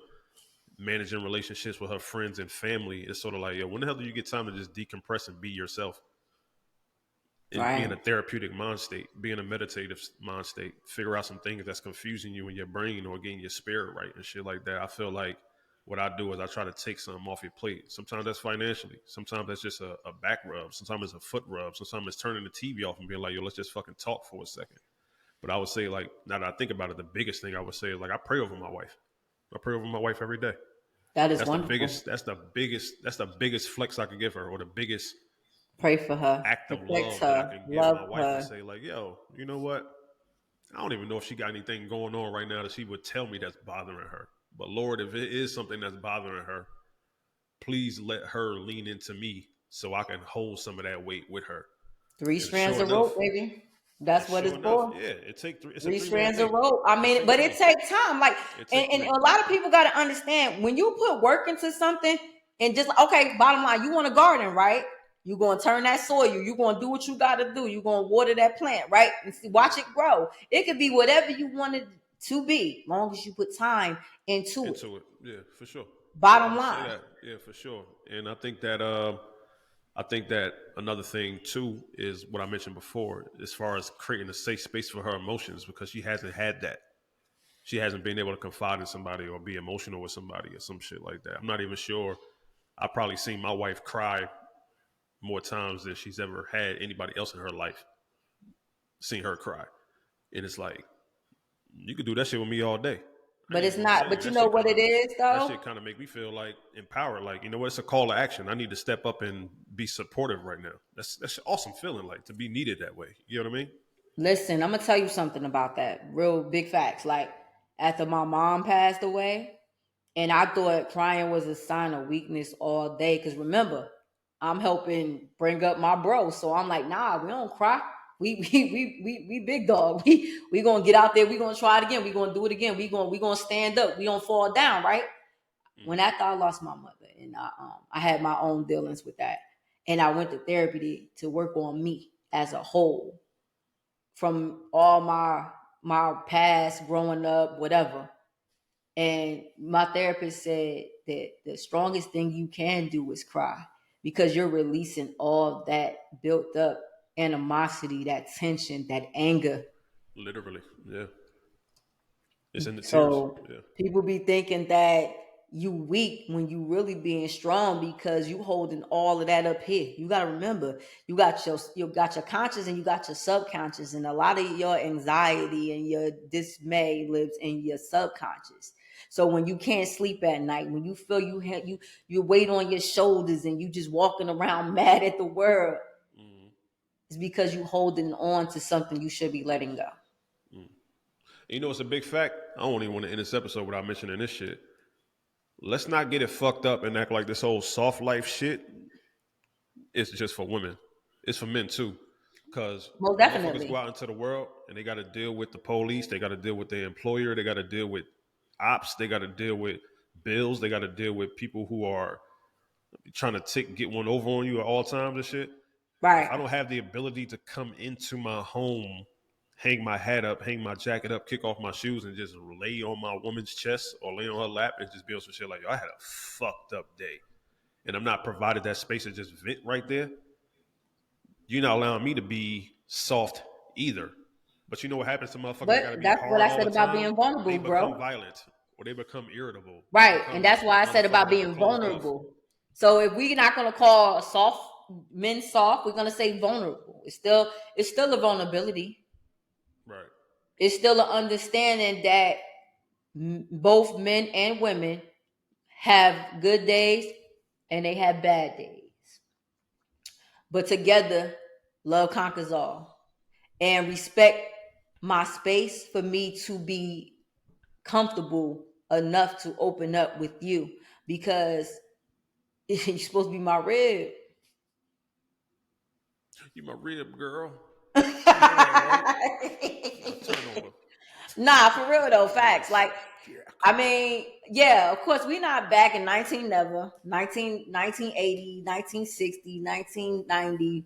C: managing relationships with her friends and family. It's sort of like, yo, when the hell do you get time to just decompress and be yourself? And be in a therapeutic mind state, be in a meditative mind state, figure out some things that's confusing you in your brain or getting your spirit right and shit like that. I feel like what I do is I try to take something off your plate. Sometimes that's financially. Sometimes that's just a back rub. Sometimes it's a foot rub. Sometimes it's turning the TV off and being like, yo, let's just fucking talk for a second. But I would say, like, now that I think about it, the biggest thing I would say is, like, I pray over my wife. I pray over my wife every day.
D: That's
C: wonderful. That's the biggest flex I could give her, or the biggest
D: pray for her,
C: act of
D: protect
C: love
D: her,
C: that I can give
D: love
C: my wife
D: her.
C: and say, like, yo, you know what? I don't even know if she got anything going on right now that she would tell me that's bothering her. But Lord, if it is something that's bothering her, please let her lean into me so I can hold some of that weight with her.
D: Three strands of rope, baby. That's what it's for.
C: Yeah, it's
D: three strands of rope. I mean, but it takes time. Like, and a lot of people got to understand when you put work into something, and just okay, bottom line, you want a garden, right? You're gonna turn that soil. You're gonna do what you got to do. You're gonna water that plant, right? And watch it grow. It could be whatever you want it to be, long as you put time into it.
C: Yeah, for sure.
D: Bottom line.
C: Yeah, for sure. And I think that another thing too is what I mentioned before, as far as creating a safe space for her emotions, because she hasn't had that. She hasn't been able to confide in somebody or be emotional with somebody or some shit like that. I'm not even sure. I've probably seen my wife cry more times than she's ever had anybody else in her life seen her cry. And it's like, you could do that shit with me all day.
D: But it's not. But you know what it is, though?
C: That shit kind of make me feel like empowered. Like, you know what? It's a call to action. I need to step up and be supportive right now. That's an awesome feeling, like, to be needed that way. You know what I mean?
D: Listen, I'm going to tell you something about that. Real big facts. Like, after my mom passed away, and I thought crying was a sign of weakness all day. Because remember, I'm helping bring up my bro. So I'm like, nah, we don't cry. We big dog. We gonna get out there. We gonna try it again. We gonna do it again. We gonna stand up. We gonna fall down, right? When after I lost my mother, and I had my own dealings with that, and I went to therapy to work on me as a whole, from all my past, growing up, whatever. And my therapist said that the strongest thing you can do is cry, because you're releasing all that built up animosity, that tension, that anger.
C: Literally, yeah. It's in the tears.
D: So
C: yeah.
D: People be thinking that you weak when you really being strong, because you holding all of that up here. You got to remember, you got your conscious and you got your subconscious, and a lot of your anxiety and your dismay lives in your subconscious. So when you can't sleep at night, when you feel you weight on your shoulders and you just walking around mad at the world, it's because you holding on to something you should be letting go.
C: You know, it's a big fact. I don't even want to end this episode without mentioning this shit. Let's not get it fucked up and act like this whole soft life shit is just for women. It's for men too. Because motherfuckers go out into the world and they got to deal with the police. They got to deal with their employer. They got to deal with ops. They got to deal with bills. They got to deal with people who are trying to get one over on you at all times and shit.
D: Right.
C: If I don't have the ability to come into my home, hang my hat up, hang my jacket up, kick off my shoes, and just lay on my woman's chest or lay on her lap and just be on some shit like, yo, I had a fucked up day, and I'm not provided that space to just vent right there, you're not allowing me to be soft either. But you know what happens to motherfuckers that gotta be hard all the time? That's what I said about being vulnerable, bro. They become violent or they become irritable.
D: Right, and that's why I said about being vulnerable. So if we're not gonna call men soft, we're gonna say vulnerable. It's still a vulnerability.
C: Right.
D: It's still an understanding that both men and women have good days and they have bad days. But together, love conquers all. And respect my space for me to be comfortable enough to open up with you, because you're supposed to be my rib.
C: You my rib, girl. You know that, right? Turn over.
D: Nah, for real though, facts. Like, I mean, yeah, of course, we're not back in 1980, 1960, 1990.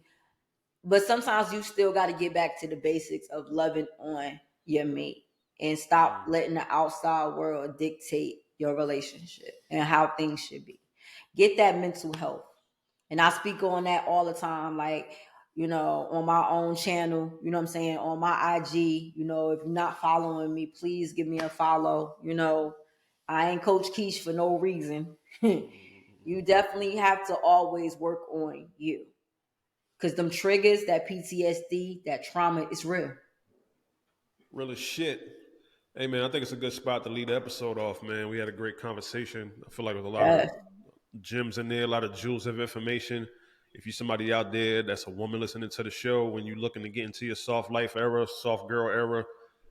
D: But sometimes you still got to get back to the basics of loving on your mate and stop letting the outside world dictate your relationship and how things should be. Get that mental health. And I speak on that all the time. Like, you know, on my own channel, you know what I'm saying? On my IG, you know, if you're not following me, please give me a follow. You know, I ain't Coach Kesh for no reason. You definitely have to always work on you. Because them triggers, that PTSD, that trauma is real.
C: Real as shit. Hey, man, I think it's a good spot to lead the episode off, man. We had a great conversation. I feel like there's a lot of gems in there, a lot of jewels of information. If you're somebody out there that's a woman listening to the show, when you're looking to get into your soft life era, soft girl era,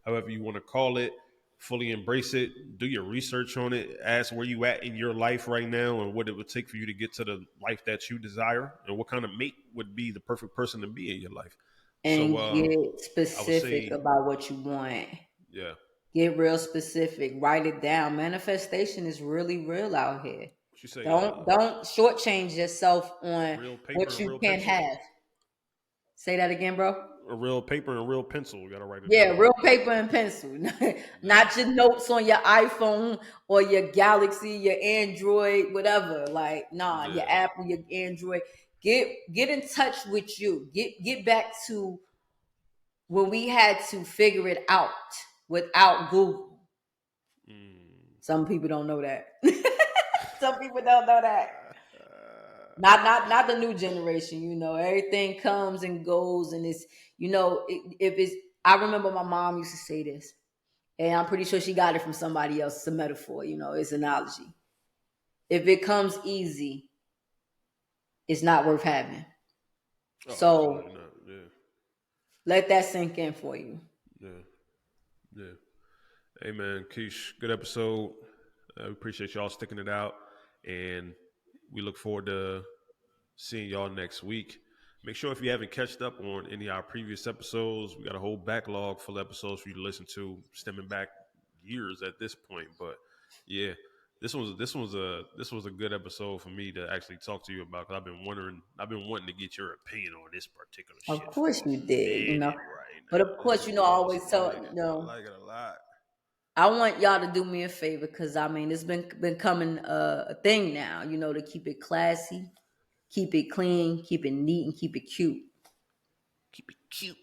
C: however you want to call it, fully embrace it, do your research on it, ask where you at in your life right now and what it would take for you to get to the life that you desire and what kind of mate would be the perfect person to be in your life.
D: And get specific about what you want.
C: Yeah.
D: Get real specific. Write it down. Manifestation is really real out here.
C: What you say?
D: Don't shortchange yourself on what you can have. Say that again, bro.
C: A real paper and real pencil. We gotta write it down.
D: Yeah, real paper and pencil. Not your notes on your iPhone or your Galaxy, your Android, whatever. Like, your Apple, your Android. Get in touch with you. Get back to when we had to figure it out without Google. Some people don't know that. Some people don't know that. Not the new generation, you know. Everything comes and goes, and it's, you know, if it's. I remember my mom used to say this, and I'm pretty sure she got it from somebody else. It's a metaphor, you know. It's an analogy. If it comes easy, it's not worth having. So let that sink in for you.
C: Yeah. Hey man, Kesh, good episode. We appreciate y'all sticking it out, and we look forward to seeing y'all next week. Make sure if you haven't catched up on any of our previous episodes, we got a whole backlog full of episodes for you to listen to, stemming back years at this point. But yeah, this was a good episode for me to actually talk to you about, because I've been wanting to get your opinion on this particular shit.
D: Of course you did, you know. Right, but of course, you know, I always tell you know.
C: I like it a lot.
D: I want y'all to do me a favor, because I mean, it's been becoming a thing now, you know, to keep it classy, keep it clean, keep it neat, and keep it cute.
C: Keep it cute.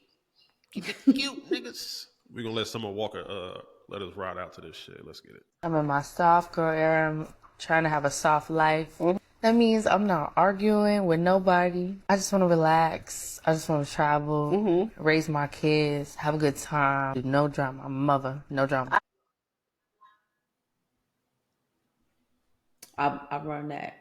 C: Keep it cute, niggas. We're going to let Summer Walker let us ride out to this shit. Let's get it.
I: I'm in my soft girl era. I'm trying to have a soft life. That means I'm not arguing with nobody. I just want to relax. I just want to travel, raise my kids, have a good time. Do no drama. I'm a mother, no drama.
D: I run that.